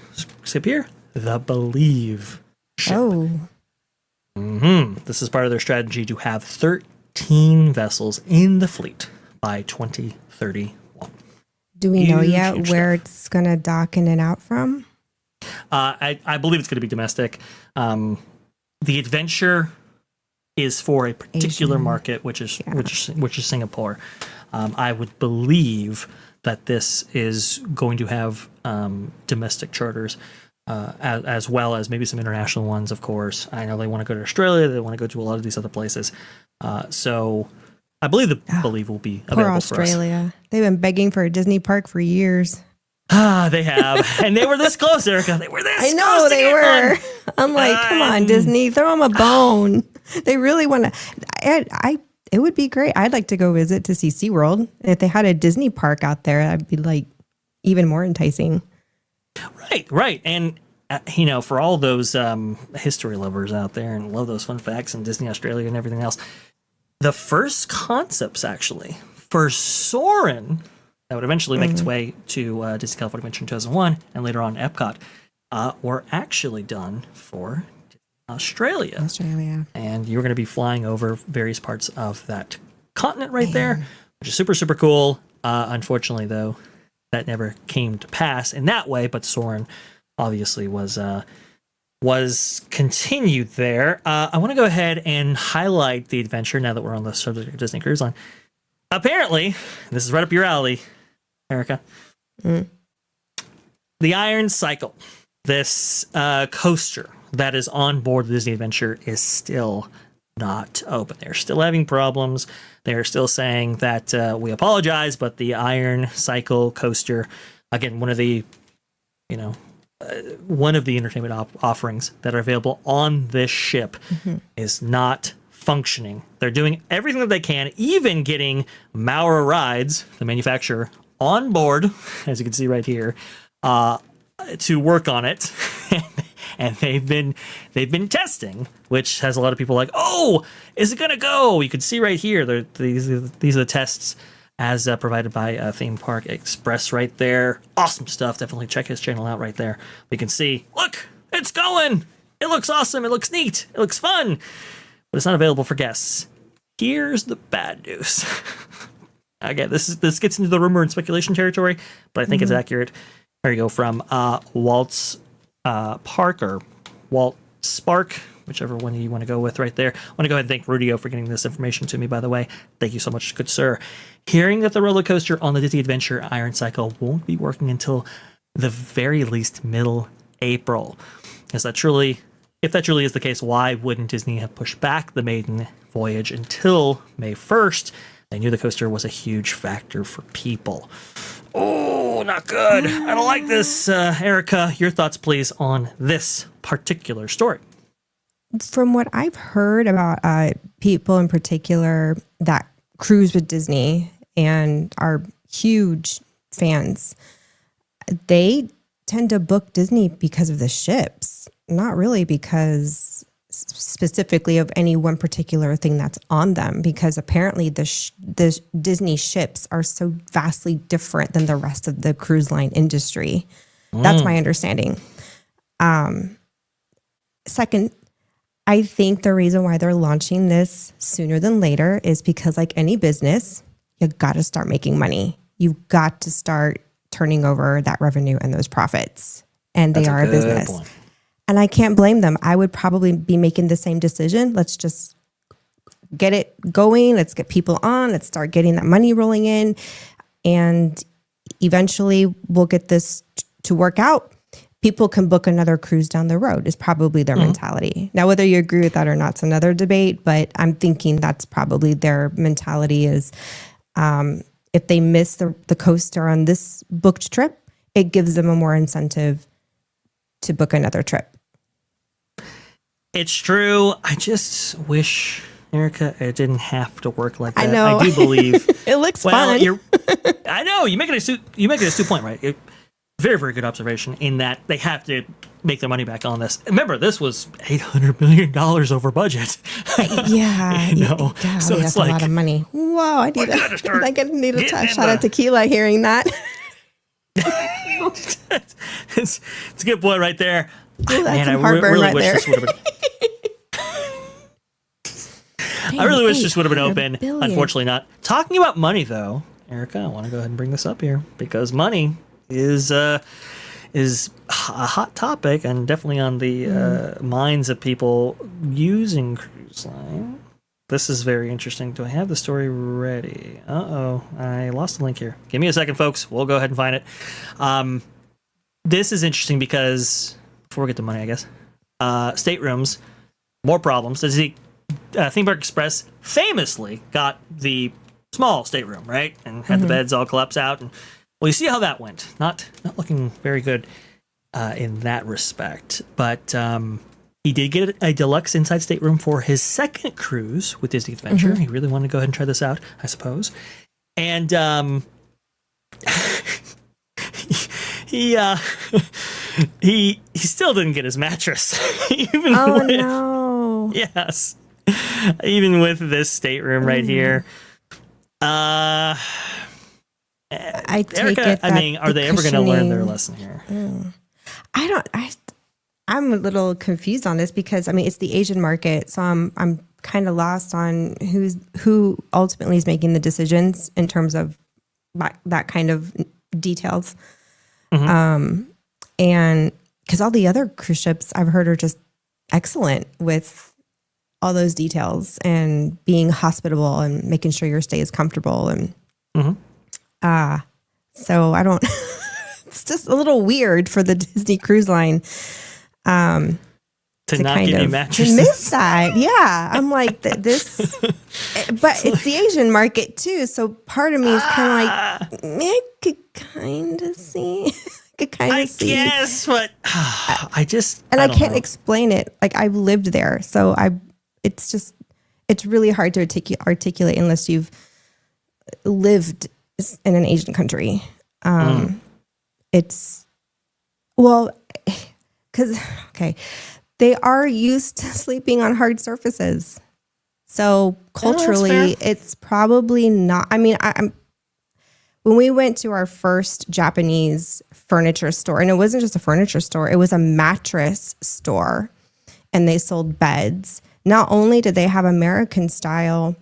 skip here, the Believe ship. Oh. This is part of their strategy to have 13 vessels in the fleet by 2031. Do we know yet huge where stuff. it's going to dock in and out from? I believe it's going to be domestic. The adventure is for a particular Asian. market, which is Singapore. I would believe that this is going to have domestic charters as well as maybe some international ones. Of course, I know they want to go to Australia. They want to go to a lot of these other places. So I believe will be Poor available for us. Australia. They've been begging for a Disney park for years. They have, and they were this close, Erika. They were this. I know close to they getting were. one. I'm like, come on, Disney, throw them a bone. They really want to. It would be great. I'd like to go visit to see SeaWorld. If they had a Disney park out there, that'd be like even more enticing. Right. And, for all those history lovers out there and love those fun facts and Disney Australia and everything else, the first concepts actually for Soarin' that would eventually make its way to Disney California Adventure in 2001 and later on Epcot were actually done for Australia. And you're going to be flying over various parts of that continent right there, which is super, super cool. Unfortunately, though, that never came to pass in that way, but Soarin' obviously was continued there. I want to go ahead and highlight the adventure now that we're on the subject of Disney Cruise Line. Apparently, this is right up your alley, Erika. The Iron Cycle, this coaster that is on board the Disney Adventure, is still not open. They're still having problems. They're still saying that we apologize, but the Iron Cycle coaster, again, one of the entertainment offerings that are available on this ship is not functioning. They're doing everything that they can, even getting Maurer Rides, the manufacturer, on board, as you can see right here, to work on it. And they've been testing, which has a lot of people like, oh, is it gonna go? You can see right here, these are the tests as provided by Theme Park Express right there. Awesome stuff. Definitely check his channel out right there. We can see, look, it's going. It looks awesome. It looks neat. It looks fun. But it's not available for guests. Here's the bad news. Again, this gets into the rumor and speculation territory, but I think it's accurate. There you go, from Walt's Park or Walt Spark, whichever one you want to go with right there. I want to go ahead and thank Rudio for getting this information to me, by the way. Thank you so much, good sir. Hearing that the roller coaster on the Disney Adventure Iron Cycle won't be working until the very least middle April. If that truly is the case, why wouldn't Disney have pushed back the maiden voyage until May 1st? They knew the coaster was a huge factor for people. Oh, not good. I don't like this. Erika, your thoughts, please, on this particular story. From what I've heard about people in particular that cruise with Disney and are huge fans, they tend to book Disney because of the ships, not really because specifically of any one particular thing that's on them, because apparently the Disney ships are so vastly different than the rest of the cruise line industry. That's my understanding. Second, I think the reason why they're launching this sooner than later is because, like any business, you got to start making money. You've got to start turning over that revenue and those profits. And they are a business. Point. And I can't blame them. I would probably be making the same decision. Let's just get it going. Let's get people on. Let's start getting that money rolling in. And eventually we'll get this to work out. People can book another cruise down the road is probably their mentality. Now, whether you agree with that or not is another debate, but I'm thinking that's probably their mentality is if they miss the coaster on this booked trip, it gives them a more incentive to book another trip. It's true. I just wish, Erika, it didn't have to work like that. I know. I do believe it looks fun. I know you make it an astute point, right? Very, very good observation in that they have to make their money back on this. Remember, this was $800 million over budget. Yeah. Yeah, so it's like a lot of money. Whoa, I need a shout out tequila hearing that. It's a good point right there. Ooh, Man, I really wish this would have been. I really wish this would have been open. billion. Unfortunately not. Talking about money, though, Erika, I want to go ahead and bring this up here because money is a hot topic and definitely on the minds of people using cruise line. This is very interesting. Do I have the story ready? Uh-oh, I lost the link here. Give me a second, folks. We'll go ahead and find it. This is interesting because, before we get to money, I guess, staterooms, more problems. The Theme Park Express famously got the small stateroom, right? And had the beds all collapse out. And well, you see how that went. Not looking very good in that respect. But he did get a deluxe inside stateroom for his second cruise with Disney Adventure. He really wanted to go ahead and try this out, I suppose. And he still didn't get his mattress. Even no. Yes. Even with this stateroom right here. I take Erika, it that I mean, are they ever going to learn their cushioning- lesson here? I'm a little confused on this because I mean it's the Asian market, so I'm kind of lost on who ultimately is making the decisions in terms of that kind of details. And because all the other cruise ships I've heard are just excellent with all those details and being hospitable and making sure your stay is comfortable and so I don't. It's just a little weird for the Disney Cruise Line To not kind give you of mattresses. miss that. Yeah, I'm like this, but it's the Asian market too. So part of me is kind of like, I could kind of see, I guess, but I can't don't know. explain it. Like I've lived there, so it's really hard to articulate unless you've lived in an Asian country. It's because they are used to sleeping on hard surfaces, so culturally, it's probably not. I mean, when we went to our first Japanese furniture store, and it wasn't just a furniture store; it was a mattress store, and they sold beds. Not only did they have American style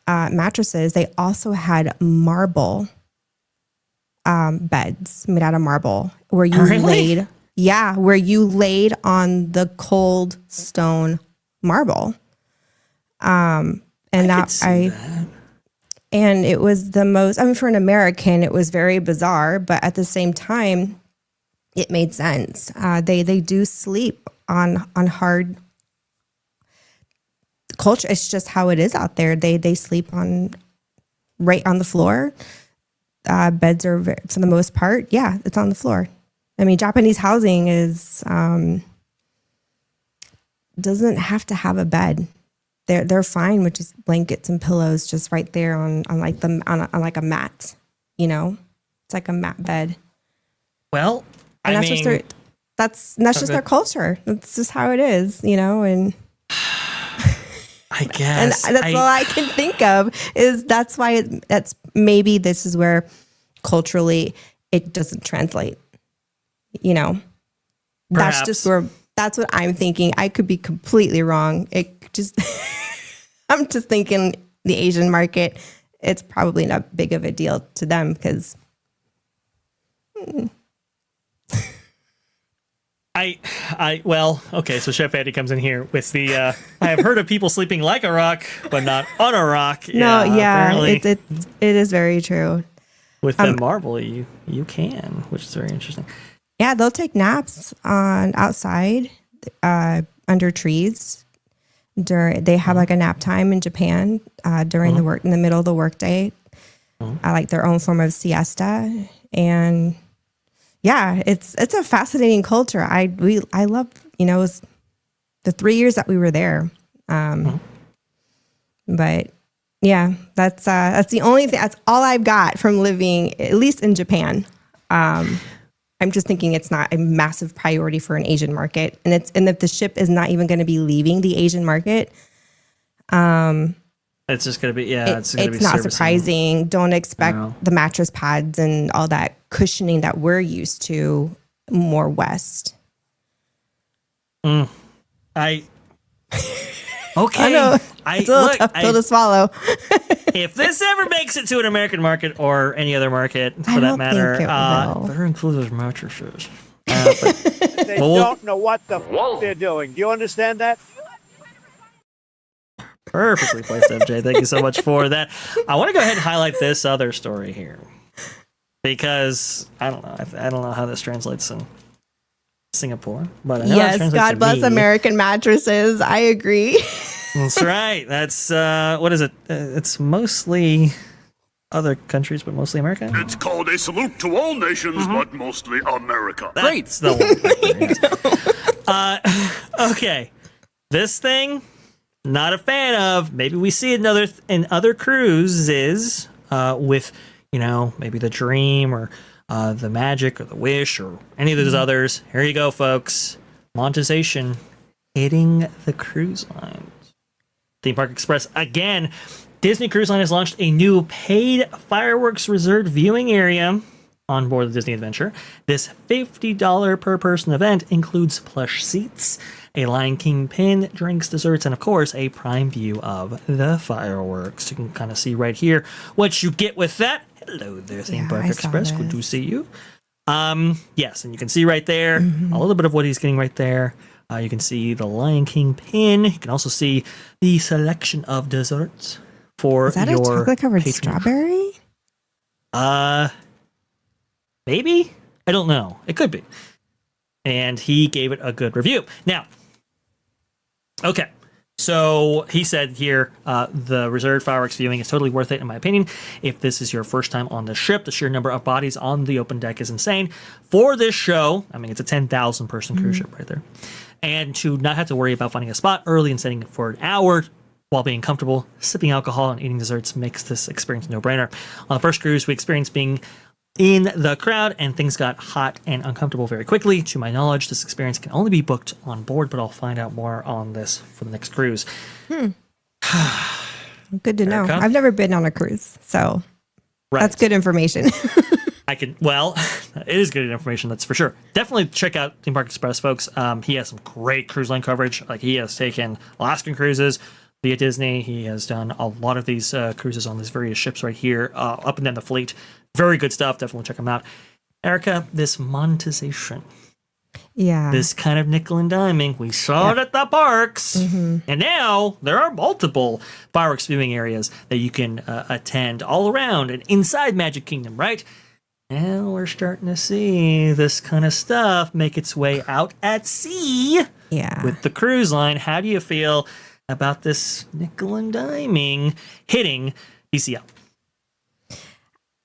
mattresses, they also had marble beds made out of marble where you laid on the cold stone marble. And and it was the most, I mean, for an American, it was very bizarre, but at the same time, it made sense. They do sleep on hard culture. It's just how it is out there. They sleep right on the floor. Beds are, for the most part, it's on the floor. I mean, Japanese housing is doesn't have to have a bed. They're fine with just blankets and pillows just right there on like a mat. You know, it's like a mat bed. Well, And that's just their culture. That's just how it is. You know, and. I guess. And that's all I can think of is that's why maybe this is where culturally it doesn't translate. You know, Perhaps. That's what I'm thinking. I could be completely wrong. I'm just thinking the Asian market, it's probably not big of a deal to them because. So Chef Eddie comes in here with the, I have heard of people sleeping like a rock, but not on a rock. Apparently it is very true. with the marble, you can, which is very interesting. Yeah, they'll take naps outside under trees. They have like a nap time in Japan during in the middle of the workday, like their own form of siesta. And yeah, it's a fascinating culture. I love, it was the 3 years that we were there. But yeah, that's the only thing. That's all I've got from living, at least in Japan. I'm just thinking it's not a massive priority for an Asian market, and if the ship is not even going to be leaving the Asian market, it's just going to be it's going to be not servicing. surprising. Don't expect the mattress pads and all that cushioning that we're used to more west. Okay. I know. It's a little tough pill to swallow. If this ever makes it to an American market or any other market for I that don't matter, think it will. better include those mattresses. They don't know what the they're doing. Do you understand that? Perfectly placed, MJ. Thank you so much for that. I want to go ahead and highlight this other story here because I don't know how this translates in Singapore, but I know it Yes, translates God to bless me. American mattresses. I agree. That's right. That's what is it? It's mostly other countries, but mostly America. It's called a salute to all nations, but mostly America. That's the one. Right there. Okay, this thing, not a fan of. Maybe we see another in other cruises with, maybe the Dream or the Magic or the Wish or any of those others. Here you go, folks. Monetization hitting the cruise lines. Theme Park Express again. Disney Cruise Line has launched a new paid fireworks reserved viewing area on board the Disney Adventure. This $50 per person event includes plush seats, a Lion King pin, drinks, desserts, and of course a prime view of the fireworks. You can kind of see right here what you get with that. Hello there, Theme Park I saw Express. Good to this. see you. Yes, and you can see right there a little bit of what he's getting right there. You can see the Lion King pin. You can also see the selection of desserts for Is that a your chocolate covered patron. strawberry? Maybe? I don't know. It could be. And he gave it a good review. Now, okay. So he said here, the reserved fireworks viewing is totally worth it, in my opinion. If this is your first time on the ship, the sheer number of bodies on the open deck is insane. For this show, I mean, it's a 10,000 person cruise ship right there. And to not have to worry about finding a spot early and sitting for an hour while being comfortable, sipping alcohol and eating desserts makes this experience a no-brainer. On the first cruise, we experienced being in the crowd and things got hot and uncomfortable very quickly. To my knowledge, this experience can only be booked on board, but I'll find out more on this for the next cruise. Good to know. Erika? I've never been on a cruise, so Right. that's good information. It is good information, that's for sure. Definitely check out Theme Park Express, folks. He has some great cruise line coverage. Like, he has taken Alaskan cruises via Disney. He has done a lot of these cruises on these various ships right here, up and down the fleet. Very good stuff. Definitely check him out. Erika, this monetization, Yeah. this kind of nickel and diming, we saw it at the parks. And now there are multiple fireworks viewing areas that you can attend all around and inside Magic Kingdom, right? Now we're starting to see this kind of stuff make its way out at sea Yeah. with the cruise line. How do you feel about this nickel and diming hitting DCL?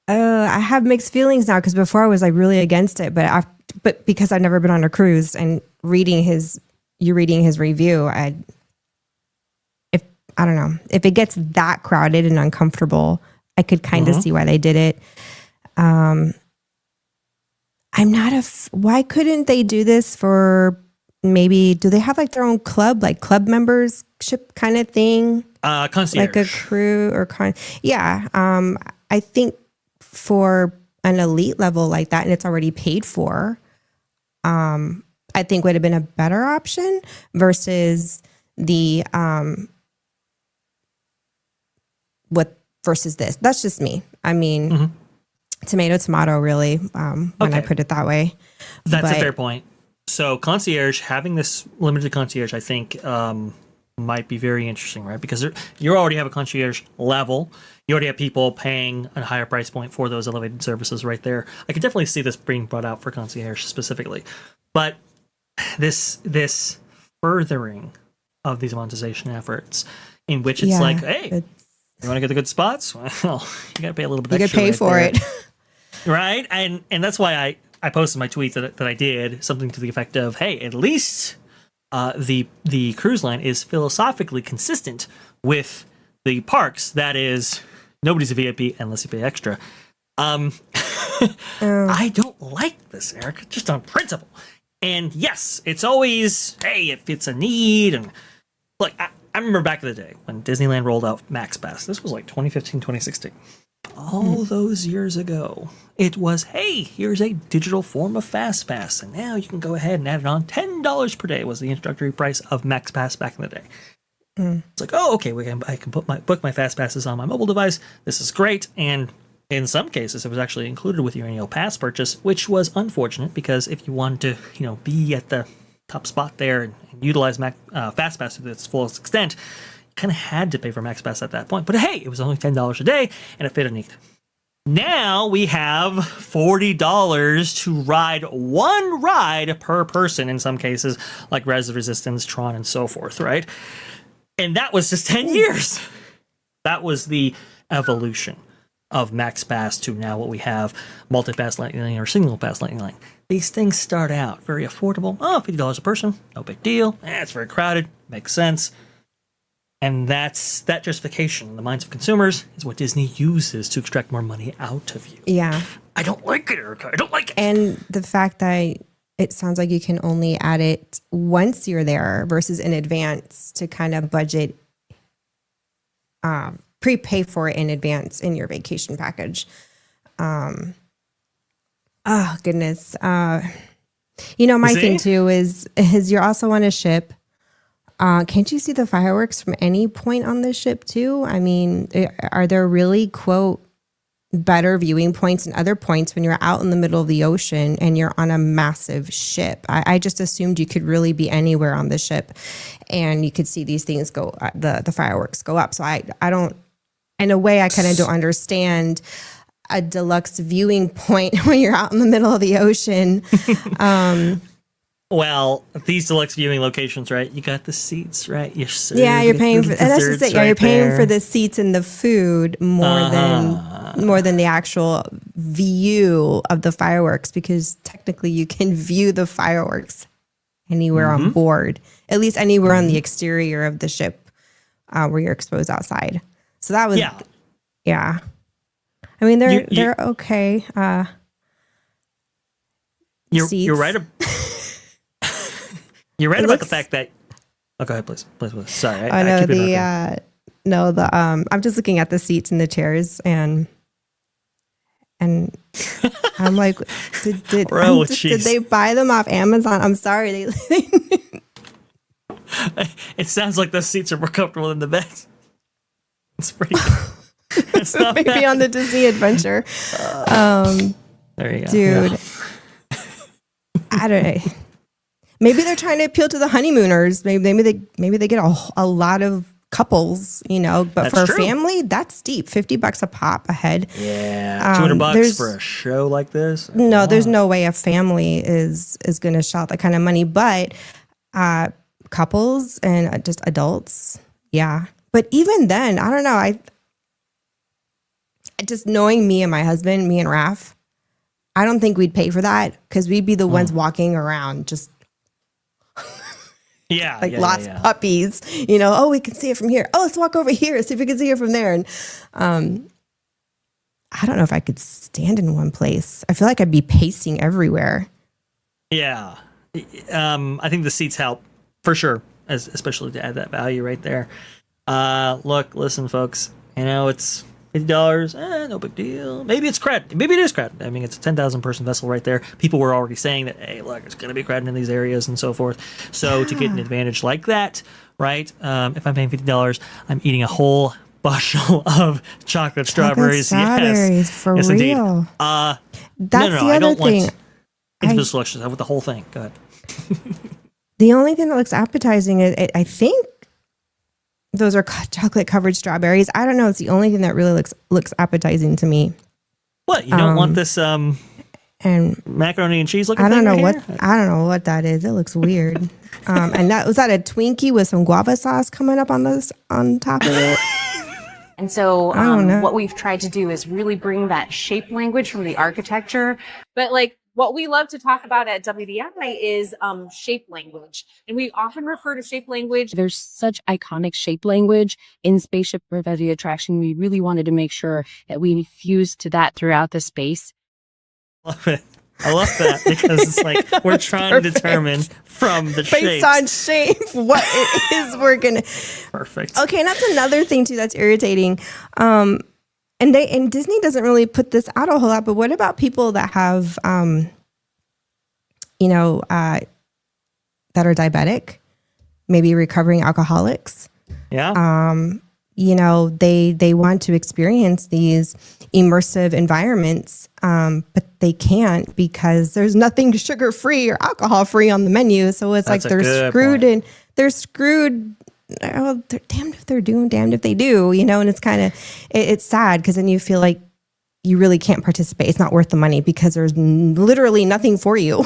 I have mixed feelings now because before I was like really against it, but because I've never been on a cruise and reading his review, I don't know if it gets that crowded and uncomfortable, I could kind of see why they did it. I'm not why couldn't they do this for maybe, do they have like their own club, like club membership kind of thing? Concierge. Like a crew or yeah. I think for an elite level like that, and it's already paid for, I think would have been a better option versus the versus this. That's just me. I mean, tomato, really, when I Okay. put it that way. That's a But- fair point. So concierge, having this limited concierge, I think might be very interesting, right? Because you already have a concierge level. You already have people paying a higher price point for those elevated services right there. I could definitely see this being brought out for concierge specifically. But this furthering of these monetization efforts in which it's Yeah, like, hey, you want to get the good spots? Well, you got to pay a little bit You extra. could pay right for there. it. Right? And that's why I posted my tweet that I did, something to the effect of, hey, at least the cruise line is philosophically consistent with the parks. That is, nobody's a VIP unless you pay extra. I don't like this, Eric, just on principle. And yes, it's always, hey, if it's a need. And like, I remember back in the day when Disneyland rolled out Max Pass. This was like 2015, 2016. All those years ago, it was, hey, here's a digital form of Fast Pass, and now you can go ahead and add it on. $10 per day was the introductory price of Max Pass back in the day. It's like, oh, okay, I can book my fast passes on my mobile device. This is great. And in some cases, it was actually included with your annual pass purchase, which was unfortunate because if you wanted to, be at the top spot there and utilize fast pass to its fullest extent, you kind of had to pay for max pass at that point. But hey, it was only $10 a day, and it fit a need. Now we have $40 to ride one ride per person in some cases, like Res of Resistance, Tron, and so forth, right? And that was just 10 years. That was the evolution of Max Pass to now what we have, multi-pass Lightning Lane or single pass Lightning Lane. These things start out very affordable. Oh, $50 a person, no big deal. It's very crowded, makes sense. And that justification in the minds of consumers is what Disney uses to extract more money out of you. Yeah. I don't like it, Erika. I don't like it. And the fact that it sounds like you can only add it once you're there versus in advance to kind of budget, prepay for it in advance in your vacation package. Oh, goodness. My thing too is you're also on a ship. Can't you see the fireworks from any point on the ship too? I mean, are there really, quote, better viewing points and other points when you're out in the middle of the ocean and you're on a massive ship? I just assumed you could really be anywhere on the ship and you could see these things go, the fireworks go up. So I don't, in a way, I kind of don't understand a deluxe viewing point when you're out in the middle of the ocean. Well, these deluxe viewing locations, right? You got the seats, right? You're paying for, and that's just it. Yeah, you're paying for the seats and the food more than the actual view of the fireworks, because technically you can view the fireworks anywhere on board, at least anywhere on the exterior of the ship where you're exposed outside. So that was, yeah. I mean, they're okay. You're right. You're right about the fact that. Oh, go ahead, please. Sorry, I'm just looking at the seats and the chairs, and I'm like, did they buy them off Amazon? I'm sorry, It sounds like those seats are more comfortable than the beds. It's pretty good. It's not maybe bad. On the Disney Adventure. There you go, dude. Yeah. I don't know. Maybe they're trying to appeal to the honeymooners. Maybe they get a lot of couples, but That's for true. a family, that's steep. $50 a pop a head. Yeah, $200 for a show like this. No, there's no way a family is going to shell out that kind of money. But couples and just adults, yeah. But even then, I don't know. I just knowing me and my husband, me and Raf, I don't think we'd pay for that because we'd be the ones walking around just. Lost puppies, oh, we can see it from here. Oh, let's walk over here, see if we can see it from there. And I don't know if I could stand in one place. I feel like I'd be pacing everywhere. Yeah. I think the seats help for sure, especially to add that value right there. Listen, folks, it's $50, no big deal. Maybe it's crowded. Maybe it is crowded. I mean, it's a 10,000 person vessel right there. People were already saying that, hey, look, it's going to be crowded in these areas and so forth. So to get an advantage like that, right? If I'm paying $50, I'm eating a whole bushel of chocolate strawberries. Yes, for yes, real. Indeed. That's the other thing. Individual selections. I want the whole thing. Go ahead. The only thing that looks appetizing is, I think, those are chocolate covered strawberries. I don't know. It's the only thing that really looks appetizing to me. What, you don't want this and macaroni and cheese looking thing? I don't know what that is. It looks weird. And was that a Twinkie with some guava sauce coming up on top of it? And so what we've tried to do is really bring that shape language from the architecture. But what we love to talk about at WDI is shape language. And we often refer to shape language. There's such iconic shape language in Spaceship Reverie Attraction. We really wanted to make sure that we fused to that throughout the space. Love it. I love that because it's like we're trying to determine from the shapes. Based on shape, what it is we're going to... Perfect. Okay, and that's another thing, too, that's irritating. And Disney doesn't really put this out a whole lot, but what about people that have, that are diabetic, maybe recovering alcoholics? Yeah. You know, they want to experience these immersive environments, but they can't because there's nothing sugar free or alcohol free on the menu. So it's That's like a they're good screwed point. they're screwed. Oh, they're damned if they're doing, damned if they do, you know, and it's kind of, it's sad because then you feel like you really can't participate. It's not worth the money because there's literally nothing for you.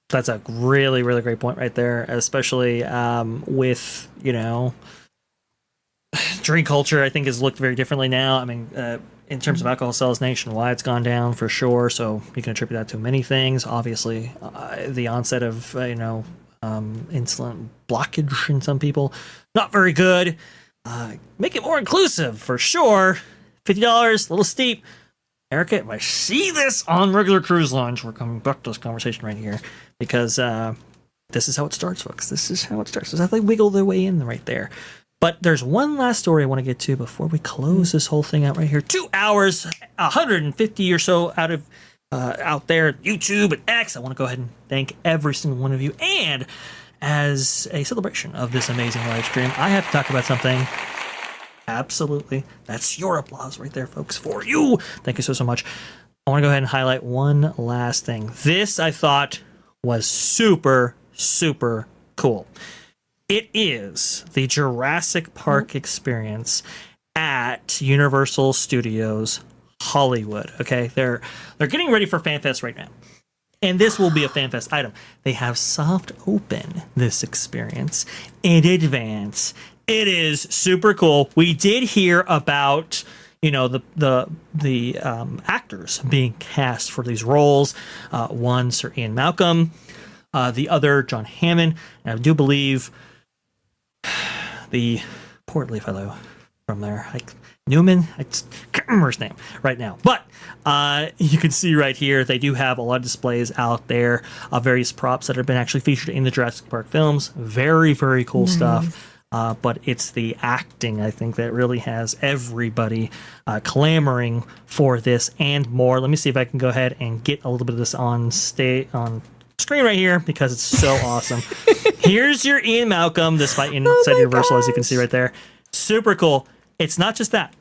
That's a really, really great point right there, especially with, you know, drink culture, I think, has looked very differently now. I mean, in terms of alcohol sales nationwide, it's gone down for sure. So you can attribute that to many things. Obviously, the onset of, insulin blockage in some people, not very good. Make it more inclusive for sure. $50, a little steep. Erika, if I see this on regular cruise lines, we're coming back to this conversation right here because this is how it starts, folks. This is how it starts. This is how they wiggle their way in right there. But there's one last story I want to get to before we close this whole thing out right here. 2 hours, 150 or so out there, YouTube and X. I want to go ahead and thank every single one of you. And as a celebration of this amazing live stream, I have to talk about something. Absolutely. That's your applause right there, folks, for you. Thank you so much. I want to go ahead and highlight one last thing. This, I thought, was super, super cool. It is the Jurassic Park experience at Universal Studios Hollywood. Okay, they're getting ready for FanFest right now. And this will be a FanFest item. They have soft open this experience in advance. It is super cool. We did hear about, you know, the actors being cast for these roles. One, Sir Ian Malcolm. The other, John Hammond. And I do believe the portly fellow from there, like Newman. I can't remember his name right now. But you can see right here, they do have a lot of displays out there of various props that have been actually featured in the Jurassic Park films. Very, very cool stuff. But it's the acting, I think, that really has everybody clamoring for this and more. Let me see if I can go ahead and get a little bit of this on screen right here because it's so awesome. Here's your Ian Malcolm, this by Inside Universal, as you can see right there. Super cool. It's not just that.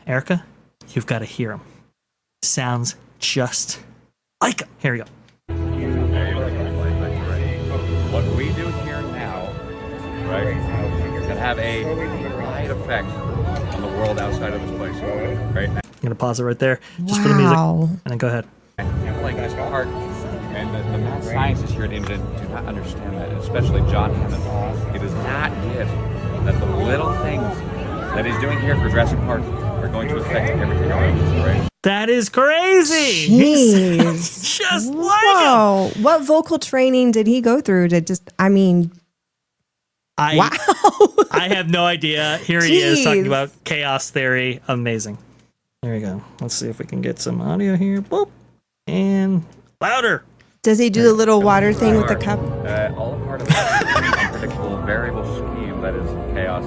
Erika, you've got to hear him. Sounds just like him. Here we go. What we do here now, right, can have a wide effect on the world outside of this place, right? I'm going to pause it right there just for the music, and then go ahead. Like this part, and the mad scientists here at IMJ do not understand that, especially John Hammond. He does not get that the little things that he's doing here for Jurassic Park are going to affect everything around us, right? That is crazy. Jeez. Just like him. What vocal training did he go through to just, I mean, wow. I have no idea. Here he is talking about chaos theory. Amazing. There we go. Let's see if we can get some audio here. Boop. And louder. Does he do the little water thing with the cup? All a part of that unpredictable variable scheme that is chaos.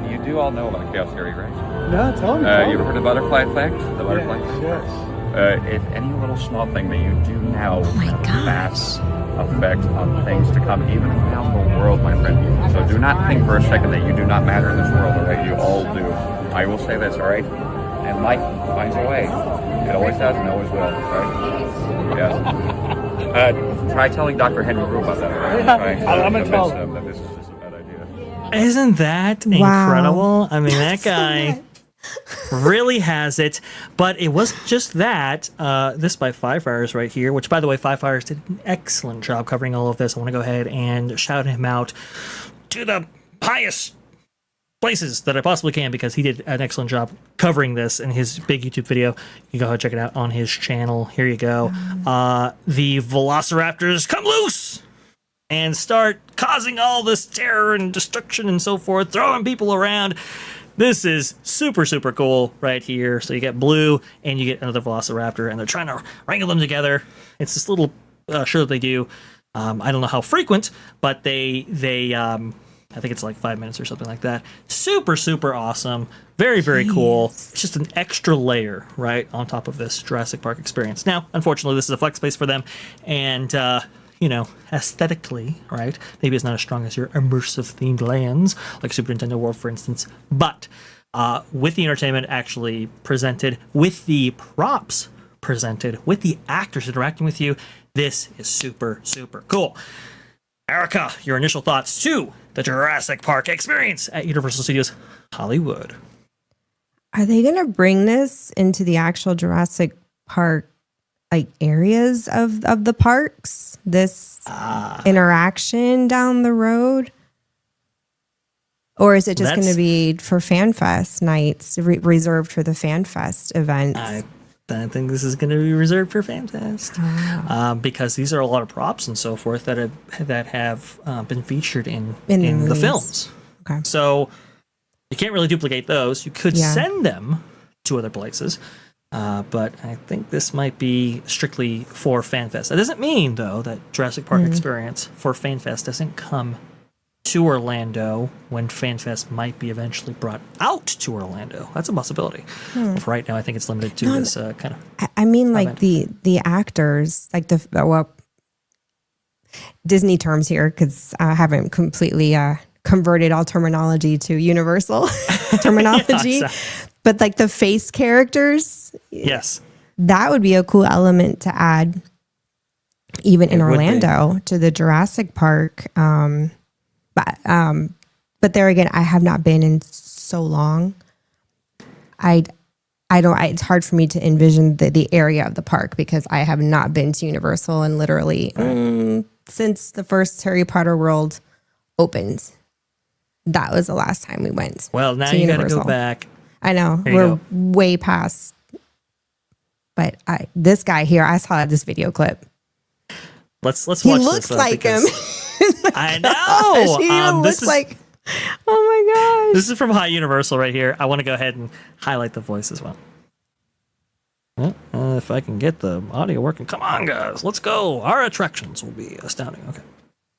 You do all know about chaos theory, right? No, tell me. You ever heard of the butterfly effect? The butterfly effect? Yes. If any little small thing that you do now have a mass effect on things to come, even around the world, my friend. So do not think for a second that you do not matter in this world, okay? You all do. I will say this, all right? And life finds a way. It always has and always will, right? Yes. Try telling Dr. Henry Rue about that, right? I'm going to tell him that this is just a bad idea. Isn't that incredible? I mean, that guy really has it. But it wasn't just that. This by Five Fires right here, which, by the way, Five Fires did an excellent job covering all of this. I want to go ahead and shout him out to the highest places that I possibly can because he did an excellent job covering this in his big YouTube video. You can go ahead and check it out on his channel. Here you go. The Velociraptors come loose and start causing all this terror and destruction and so forth, throwing people around. This is super, super cool right here. So you get Blue and you get another Velociraptor, and they're trying to wrangle them together. It's this little show that they do. I don't know how frequent, but they I think it's like 5 minutes or something like that. Super, super awesome. Very, very cool. It's just an extra layer, right, on top of this Jurassic Park experience. Now, unfortunately, this is a flex space for them. And, aesthetically, right? Maybe it's not as strong as your immersive themed lands, like Super Nintendo World, for instance. But with the entertainment actually presented, with the props presented, with the actors interacting with you, this is super, super cool. Erika, your initial thoughts to the Jurassic Park experience at Universal Studios Hollywood. Are they going to bring this into the actual Jurassic Park areas of the parks? This interaction down the road? Or is it just going to be for FanFest nights, reserved for the FanFest events? I think this is going to be reserved for FanFest because these are a lot of props and so forth that have been featured in the films. Okay. So you can't really duplicate those. You could send them to other places, but I think this might be strictly for FanFest. That doesn't mean, though, that Jurassic Park Experience for FanFest doesn't come to Orlando when FanFest might be eventually brought out to Orlando. That's a possibility. But for right now, I think it's limited to this kind of. I mean, like the actors, like Disney terms here, because I haven't completely converted all terminology to Universal terminology. But like the face characters, yes, that would be a cool element to add, even in Orlando, to the Jurassic Park. But there again, I have not been in so long. I don't. It's hard for me to envision the area of the park because I have not been to Universal and literally since the first Harry Potter World opened. That was the last time we went. Well, now you got to go back. I know we're way past. But this guy here, I saw this video clip. Let's watch he this. He looks like him. I know. He looks like. Oh my gosh! This is from High Universal right here. I want to go ahead and highlight the voice as well. If I can get the audio working, come on, guys, let's go. Our attractions will be astounding. Okay.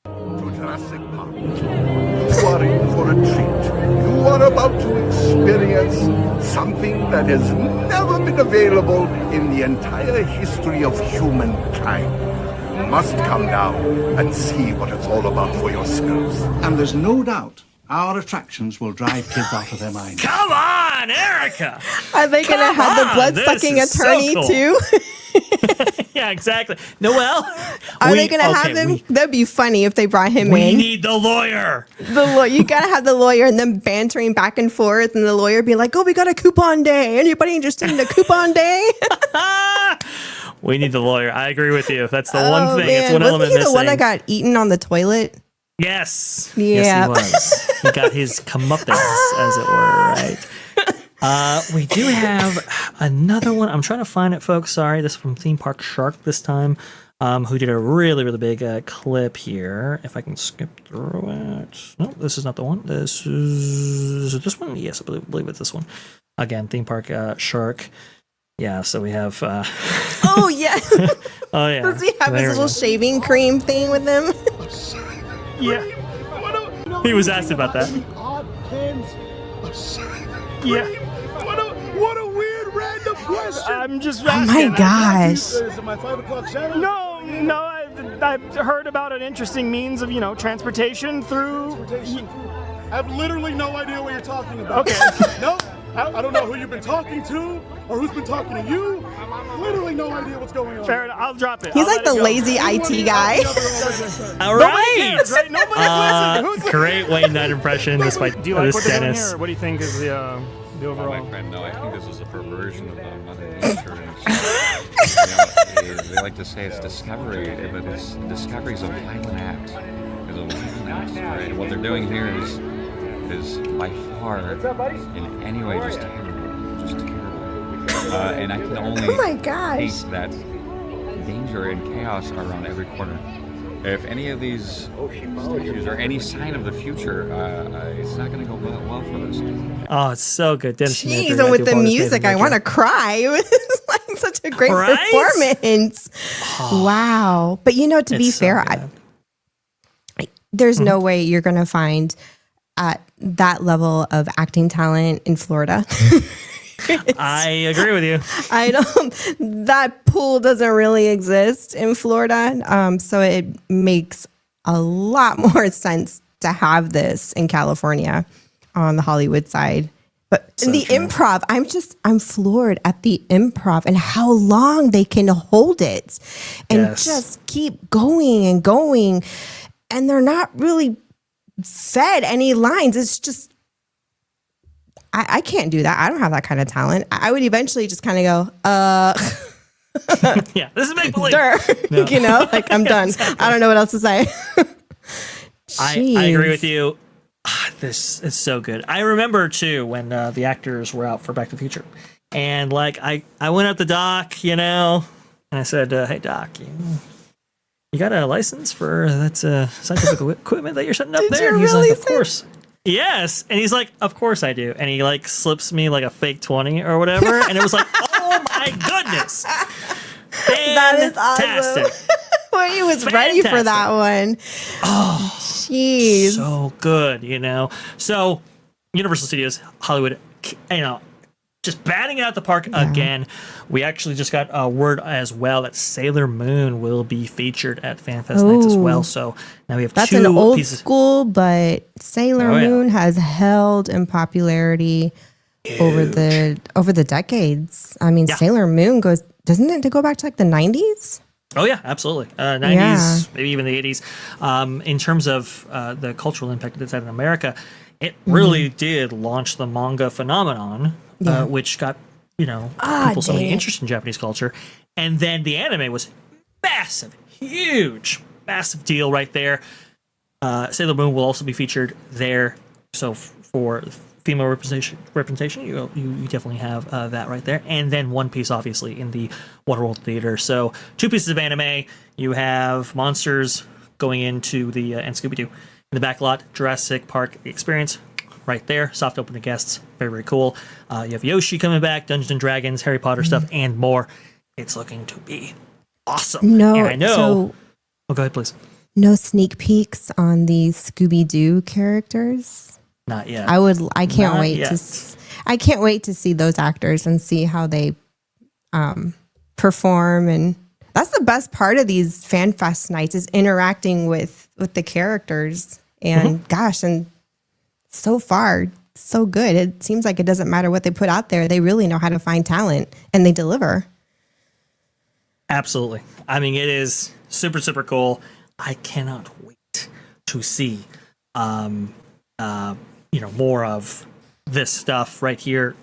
To Jurassic Park. You are in for a treat. You are about to experience something that has never been available in the entire history of humankind. You must come down and see what it's all about for yourselves. And there's no doubt our attractions will drive kids out of their minds. Come on, Erika! Are they going to have the blood-sucking attorney too? Yeah, exactly. Noel, are they going to have him? That'd be funny if they brought him in. We need the lawyer. You got to have the lawyer and them bantering back and forth, and the lawyer be like, "Oh, we got a coupon day. Anybody interested in a coupon day?" We need the lawyer. I agree with you. That's the one thing. Man. It's one element Wasn't he missing. the one that got eaten on the toilet? Yes. Yeah. Yes, he was. He got his comeuppance, as it were, right? We do have another one. I'm trying to find it, folks. Sorry. This is from Theme Park Shark this time, who did a really, really big clip here. If I can skip through it. No, this is not the one. Is it this one? Yes, I believe it's this one. Again, Theme Park Shark. Yeah, so we have... Oh, yeah. Oh, yeah. Does he have his little shaving cream thing with him? Yeah. He was asked about that. Yeah. What a weird random question. I'm just asking. Oh, my gosh. Is it my 5 o'clock shadow? No, I've heard about an interesting means of, transportation through... I have literally no idea what you're talking about. Okay. No, I don't know who you've been talking to or who's been talking to you. Literally no idea what's going on. Fair enough. I'll drop it. He's like the lazy IT guy. All right. Nobody cares, right? Nobody's listening. Great Wayne Knight impression. Do you like what they're doing here, or what do you think is the overall? My friend, no, I think this is a perversion of Mother Nature. They like to say it's discovery, but it's discovery is a violent act. It's a violent act, right? And what they're doing here is by far, in any way, just terrible. And I can only hate that danger and chaos are around every corner. If any of these statues are any sign of the future, it's not going to go well for us. Oh, it's so good. Jeez, and with the music, I want to cry. It was like such a great performance. Oh, wow. But to be fair, there's no way you're going to find at that level of acting talent in Florida. I agree with you. I don't. That pool doesn't really exist in Florida, so it makes a lot more sense to have this in California on the Hollywood side. But in the Improv, I'm floored at the Improv and how long they can hold it and just keep going and going. And they're not really fed any lines. It's just, I can't do that. I don't have that kind of talent. I would eventually just kind of go, yeah, this is make believe. No. You know, like I'm done. Exactly. I don't know what else to say. I agree with you. This is so good. I remember too when the actors were out for Back to the Future, and like I went up to Doc, you know, and I said, "Hey Doc, you got a license for that scientific equipment that you're setting up there?" And he's like, "Of course." Yes, and he's like, "Of course I do." And he like slips me like a fake 20 or whatever, and it was like, "Oh my goodness, that is awesome!" Well, he was ready for that one. Oh, jeez, so good, you know. So, Universal Studios Hollywood, you know, just batting it out the park again. We actually just got a word as well that Sailor Moon will be featured at FanFest nights as well. So now we have that's two an old pieces. School, but Sailor Moon has held in popularity over the decades. I mean, Sailor Moon doesn't it go back to like the 90s? Oh yeah, absolutely. 90s, maybe even the 80s. In terms of the cultural impact that it's had in America, it really did launch the manga phenomenon, which got people so many interest in Japanese culture. And then the anime was massive, huge, massive deal right there. Sailor Moon will also be featured there. So for female representation, you definitely have that right there. And then One Piece, obviously, in the Waterworld Theater. So 2 pieces of anime. You have monsters going into the and Scooby-Doo in the back lot. Jurassic Park Experience right there. Soft open to guests. Very, very cool. You have Yoshi coming back, Dungeons and Dragons, Harry Potter stuff, and more. It's looking to be awesome. No, and I know. Go ahead, please. No sneak peeks on the Scooby-Doo characters. Not yet. I can't wait to see those actors and see how they perform. And that's the best part of these fan fest nights is interacting with the characters. And gosh, and so far, so good. It seems like it doesn't matter what they put out there. They really know how to find talent and they deliver. Absolutely. I mean, it is super, super cool. I cannot wait to see more of this stuff right here.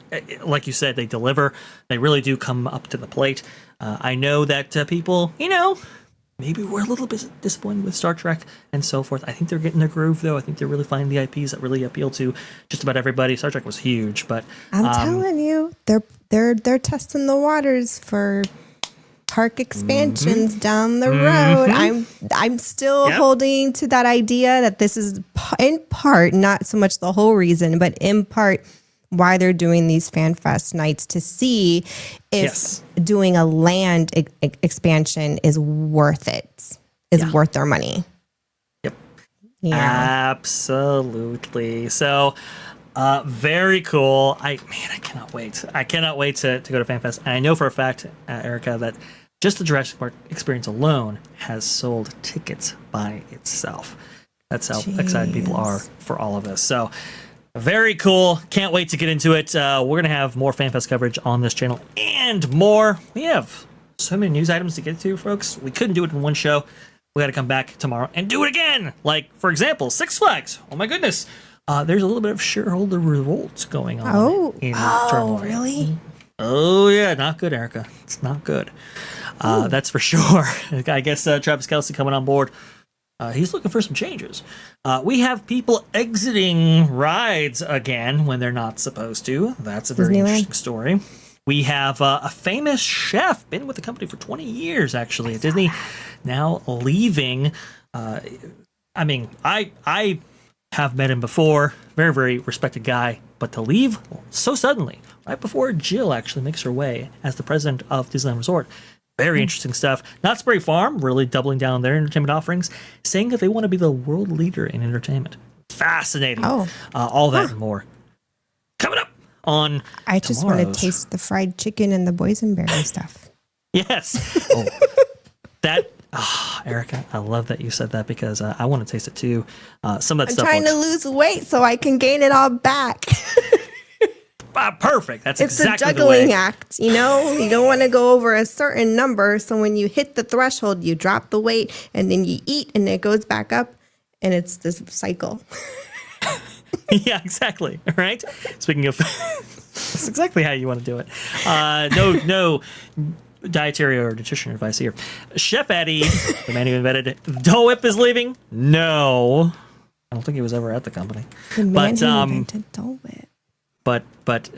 Like you said, they deliver. They really do come up to the plate. I know that people, maybe we're a little bit disappointed with Star Trek and so forth. I think they're getting their groove, though. I think they're really finding the IPs that really appeal to just about everybody. Star Trek was huge, but I'm telling you, they're testing the waters for park expansions down the road. I'm still holding to that idea that this is in part, not so much the whole reason, but in part why they're doing these fan fest nights to see if doing a land expansion is worth it, worth their money. Yep. Yeah. Absolutely. So very cool. I cannot wait. I cannot wait to go to FanFest. And I know for a fact, Erika, that just the Jurassic Park experience alone has sold tickets by itself. That's how excited people are for all of this. So very cool. Can't wait to get into it. We're going to have more FanFest coverage on this channel and more. We have so many news items to get to, folks. We couldn't do it in one show. We got to come back tomorrow and do it again. Like, for example, Six Flags. Oh, my goodness. There's a little bit of shareholder revolt going on. Really? Oh, yeah. Not good, Erika. It's not good. That's for sure. I guess Travis Kelce coming on board. He's looking for some changes. We have people exiting rides again when they're not supposed to. That's a very interesting story. We have a famous chef, been with the company for 20 years, actually, at Disney, now leaving. I have met him before. Very, very respected guy. But to leave so suddenly, right before Jill actually makes her way as the president of Disneyland Resort. Very interesting stuff. Knott's Berry Farm, really doubling down on their entertainment offerings, saying that they want to be the world leader in entertainment. Fascinating. All that and more. Coming up on I just want to tomorrow's. taste the fried chicken and the boysenberry stuff. Yes. Oh, Erika, I love that you said that because I want to taste it too. Some of that I'm stuff. trying to lose weight so I can gain it all back. Perfect. That's It's exactly a juggling the way. act, you know? You don't want to go over a certain number. So when you hit the threshold, you drop the weight and then you eat and it goes back up. And it's this cycle. Yeah, exactly. Right. Speaking of, that's exactly how you want to do it. No dietary or nutrition advice here. Chef Eddie, the man who invented Dole Whip, is leaving. No, I don't think he was ever at the company. The man who invented Dole Whip. But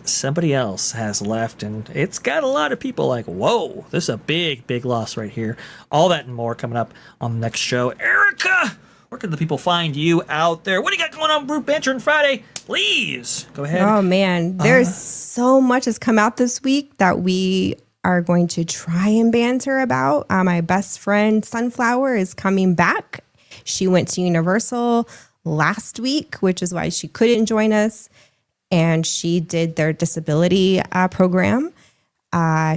somebody else has left, and it's got a lot of people like, whoa, this is a big loss right here. All that and more coming up on the next show. Erika, where can the people find you out there? What do you got going on, Brute Banter on Friday? Please go ahead. Oh man, there's so much has come out this week that we are going to try and banter about. My best friend Sunflower is coming back. She went to Universal last week, which is why she couldn't join us. And she did their disability program.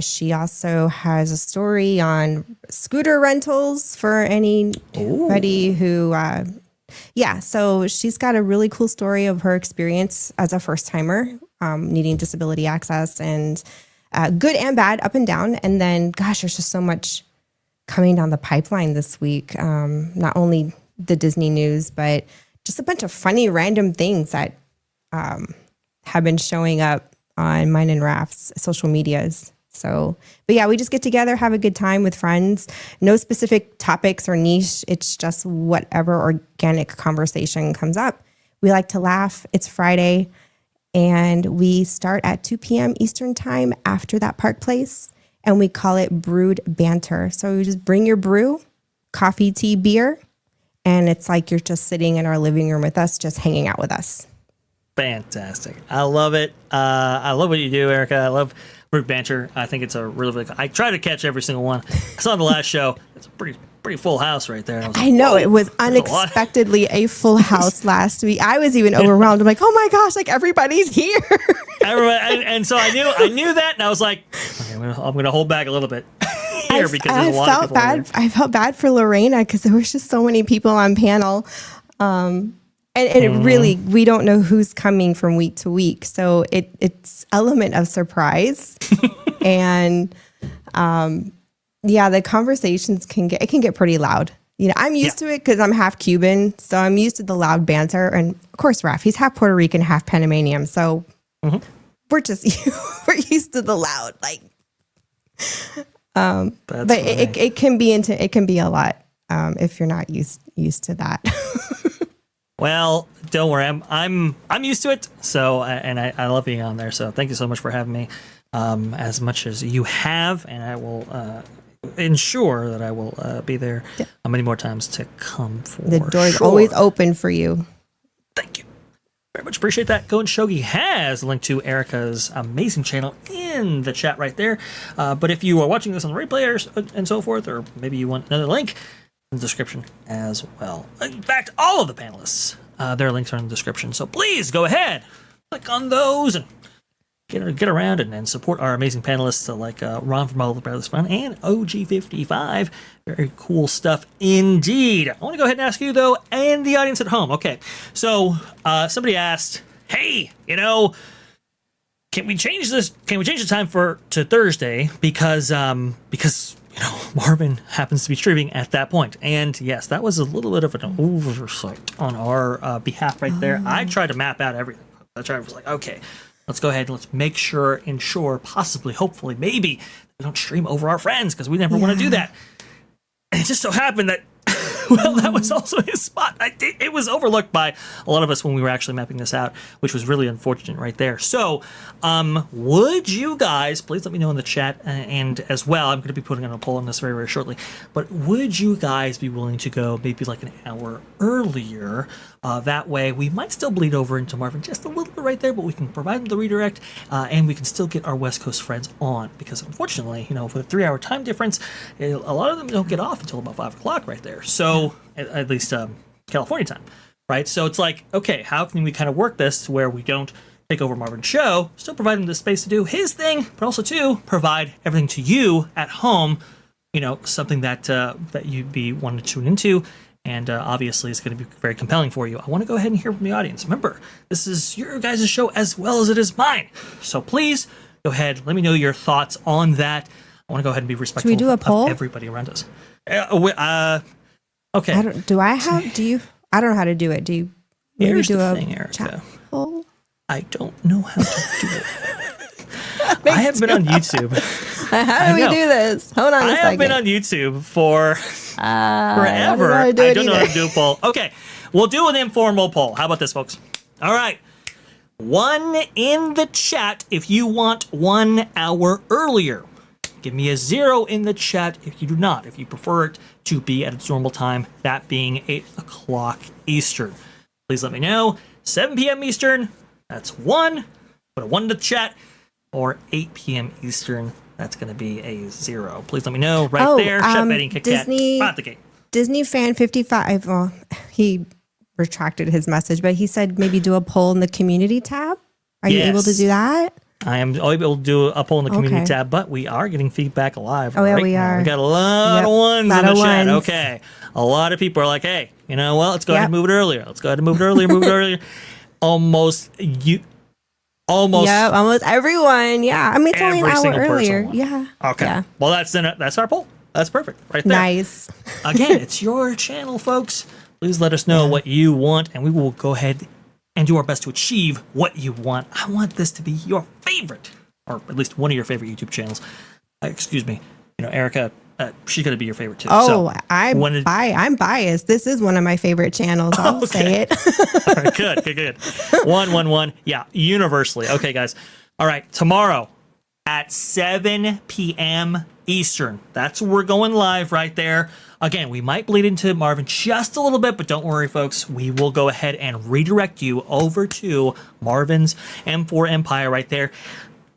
She also has a story on scooter rentals for anybody who, so she's got a really cool story of her experience as a first timer, needing disability access, and good and bad, up and down. And then, gosh, there's just so much coming down the pipeline this week. Not only the Disney news, but just a bunch of funny random things that have been showing up on mine and Raf's social medias. So, but yeah, we just get together, have a good time with friends. No specific topics or niche. It's just whatever organic conversation comes up. We like to laugh. It's Friday, and we start at 2 p.m. Eastern time after that Park Place, and we call it Brewed Banter. So you just bring your brew, coffee, tea, beer, and it's like you're just sitting in our living room with us, just hanging out with us. Fantastic. I love it. I love what you do, Erika. I love Brute Banter. I think it's a really I try to catch every single one. I saw the last show. It's a pretty full house right there. I know, it was unexpectedly a full house last week. I was even overwhelmed. I'm like, oh my gosh, like everybody's here. And so I knew that, and I was like, okay, I'm gonna hold back a little bit here because there's a lot of people here. I felt bad for Lorena because there was just so many people on panel. And it really, we don't know who's coming from week to week. So it's element of surprise. And the conversations can get pretty loud. You know, I'm used to it because I'm half Cuban. So I'm used to the loud banter. And of course, Raf, he's half Puerto Rican, half Panamanian. So we're just, we're used to the loud. But it can be a lot if you're not used to that. Well, don't worry. I'm used to it. So, and I love being on there. So thank you so much for having me as much as you have. And I will ensure that I will be there many more times to come for the door's always open for you. Thank you. Very much appreciate that. Go and Shogi has a link to Erika's amazing channel in the chat right there. But if you are watching this on the replay and so forth, or maybe you want another link, in the description as well. In fact, all of the panelists, their links are in the description. So please go ahead, click on those and get around and support our amazing panelists like Ron from All the Brothers Fun and OG55. Very cool stuff indeed. I want to go ahead and ask you though, and the audience at home. Okay, so somebody asked, hey, can we change this? Can we change the time to Thursday because Marvin happens to be streaming at that point. And yes, that was a little bit of an oversight on our behalf right there. I tried to map out everything. I was like, okay, let's go ahead and let's make sure, ensure, possibly, hopefully, maybe we don't stream over our friends because we never want to do that. And it just so happened that, well, that was also his spot. It was overlooked by a lot of us when we were actually mapping this out, which was really unfortunate right there. So, would you guys, please let me know in the chat, and as well, I'm going to be putting on a poll on this very, very shortly, but would you guys be willing to go maybe like an hour earlier? That way, we might still bleed over into Marvin just a little bit right there, but we can provide them the redirect, and we can still get our West Coast friends on, because unfortunately, with a 3-hour time difference, a lot of them don't get off until about 5 o'clock right there. So, at least California time, right? So it's like, okay, how can we kind of work this to where we don't take over Marvin's show, still provide him the space to do his thing, but also to provide everything to you at home, something that you'd be wanting to tune into. And obviously, it's going to be very compelling for you. I want to go ahead and hear from the audience. Remember, this is your guys' show as well as it is mine. So please go ahead. Let me know your thoughts on that. I want to go ahead and be respectful Should we do a poll? of everybody around us. Okay. I don't know how to do it. Do you maybe Here's do the a thing, Erika. chat poll? I don't know how to do it. I have been on YouTube. How do we do this? Hold on a second. I have been on YouTube for forever. I don't know how to do a poll. Okay, we'll do an informal poll. How about this, folks? All right. 1 in the chat if you want 1 hour earlier. Give me a 0 in the chat if you do not. If you prefer it to be at its normal time, that being 8 o'clock Eastern. Please let me know. 7 p.m. Eastern, that's 1. Put a 1 in the chat. Or 8 p.m. Eastern, that's going to be a 0. Please let me know right there. Chef Eddie and Kit Kat, out the gate. Disney fan 55. Well, he retracted his message, but he said maybe do a poll in the community tab. Are you able to do that? I am able to do a poll in the community tab, but we are getting feedback live. Oh, yeah, right we now. are. We got a lot of ones in the chat. Okay. A lot of people are like, hey, you know what? Let's go ahead and move it earlier. Let's go ahead and move it earlier, Almost everyone. Yeah. I mean, it's only an hour earlier. Yeah. Okay. Yeah. Well, that's our poll. That's perfect right there. Nice. Again, it's your channel, folks. Please let us know what you want, and we will go ahead and do our best to achieve what you want. I want this to be your favorite, or at least one of your favorite YouTube channels. Excuse me. Erika, she's going to be your favorite too. Oh, so I'm biased. This is one of my favorite channels. I'll say it. All right, good. 111. Yeah, universally. Okay, guys. All right, tomorrow at 7 p.m. Eastern. That's where we're going live right there. Again, we might bleed into Marvin just a little bit, but don't worry, folks. We will go ahead and redirect you over to Marvin's M4 Empire right there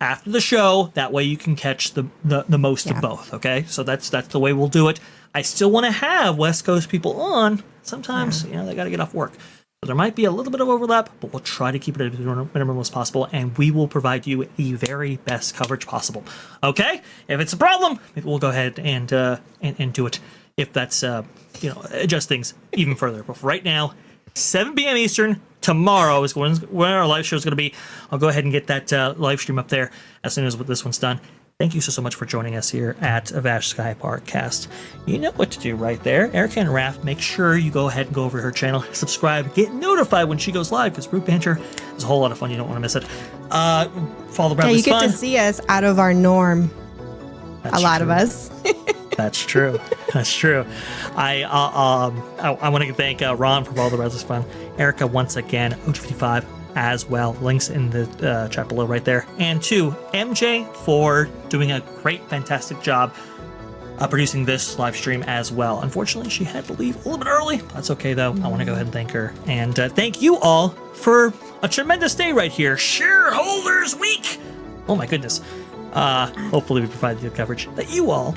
after the show. That way you can catch the most of both. Okay, so that's the way we'll do it. I still want to have West Coast people on. Sometimes they got to get off work, so there might be a little bit of overlap, but we'll try to keep it as minimum as possible, and we will provide you the very best coverage possible. Okay, if it's a problem, maybe we'll go ahead and do it. If that's adjust things even further. But for right now, 7 p.m. Eastern. Tomorrow is when our live show is going to be. I'll go ahead and get that live stream up there as soon as this one's done. Thank you so much for joining us here at Vash Sky ParkCast. You know what to do right there. Erika and Raf, make sure you go ahead and go over to her channel, subscribe, get notified when she goes live, because Group Banter is a whole lot of fun. You don't want to miss it. Follow the Bradley's you get fun. to see us out of our norm. That's a lot true. of us. That's true. I want to thank Ron for all the Bradley's fun. Erika once again, OG55 as well. Links in the chat below right there. And to MJ for doing a great, fantastic job producing this live stream as well. Unfortunately, she had to leave a little bit early. That's okay, though. I want to go ahead and thank her. And thank you all for a tremendous day right here. Shareholders Week! Oh, my goodness. Hopefully, we provide the coverage that you all,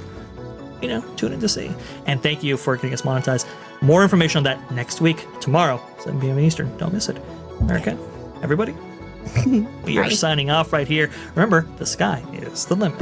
tune in to see. And thank you for getting us monetized. More information on that next week, tomorrow, 7 p.m. Eastern. Don't miss it. America, everybody, we are signing off right here. Remember, the sky is the limit.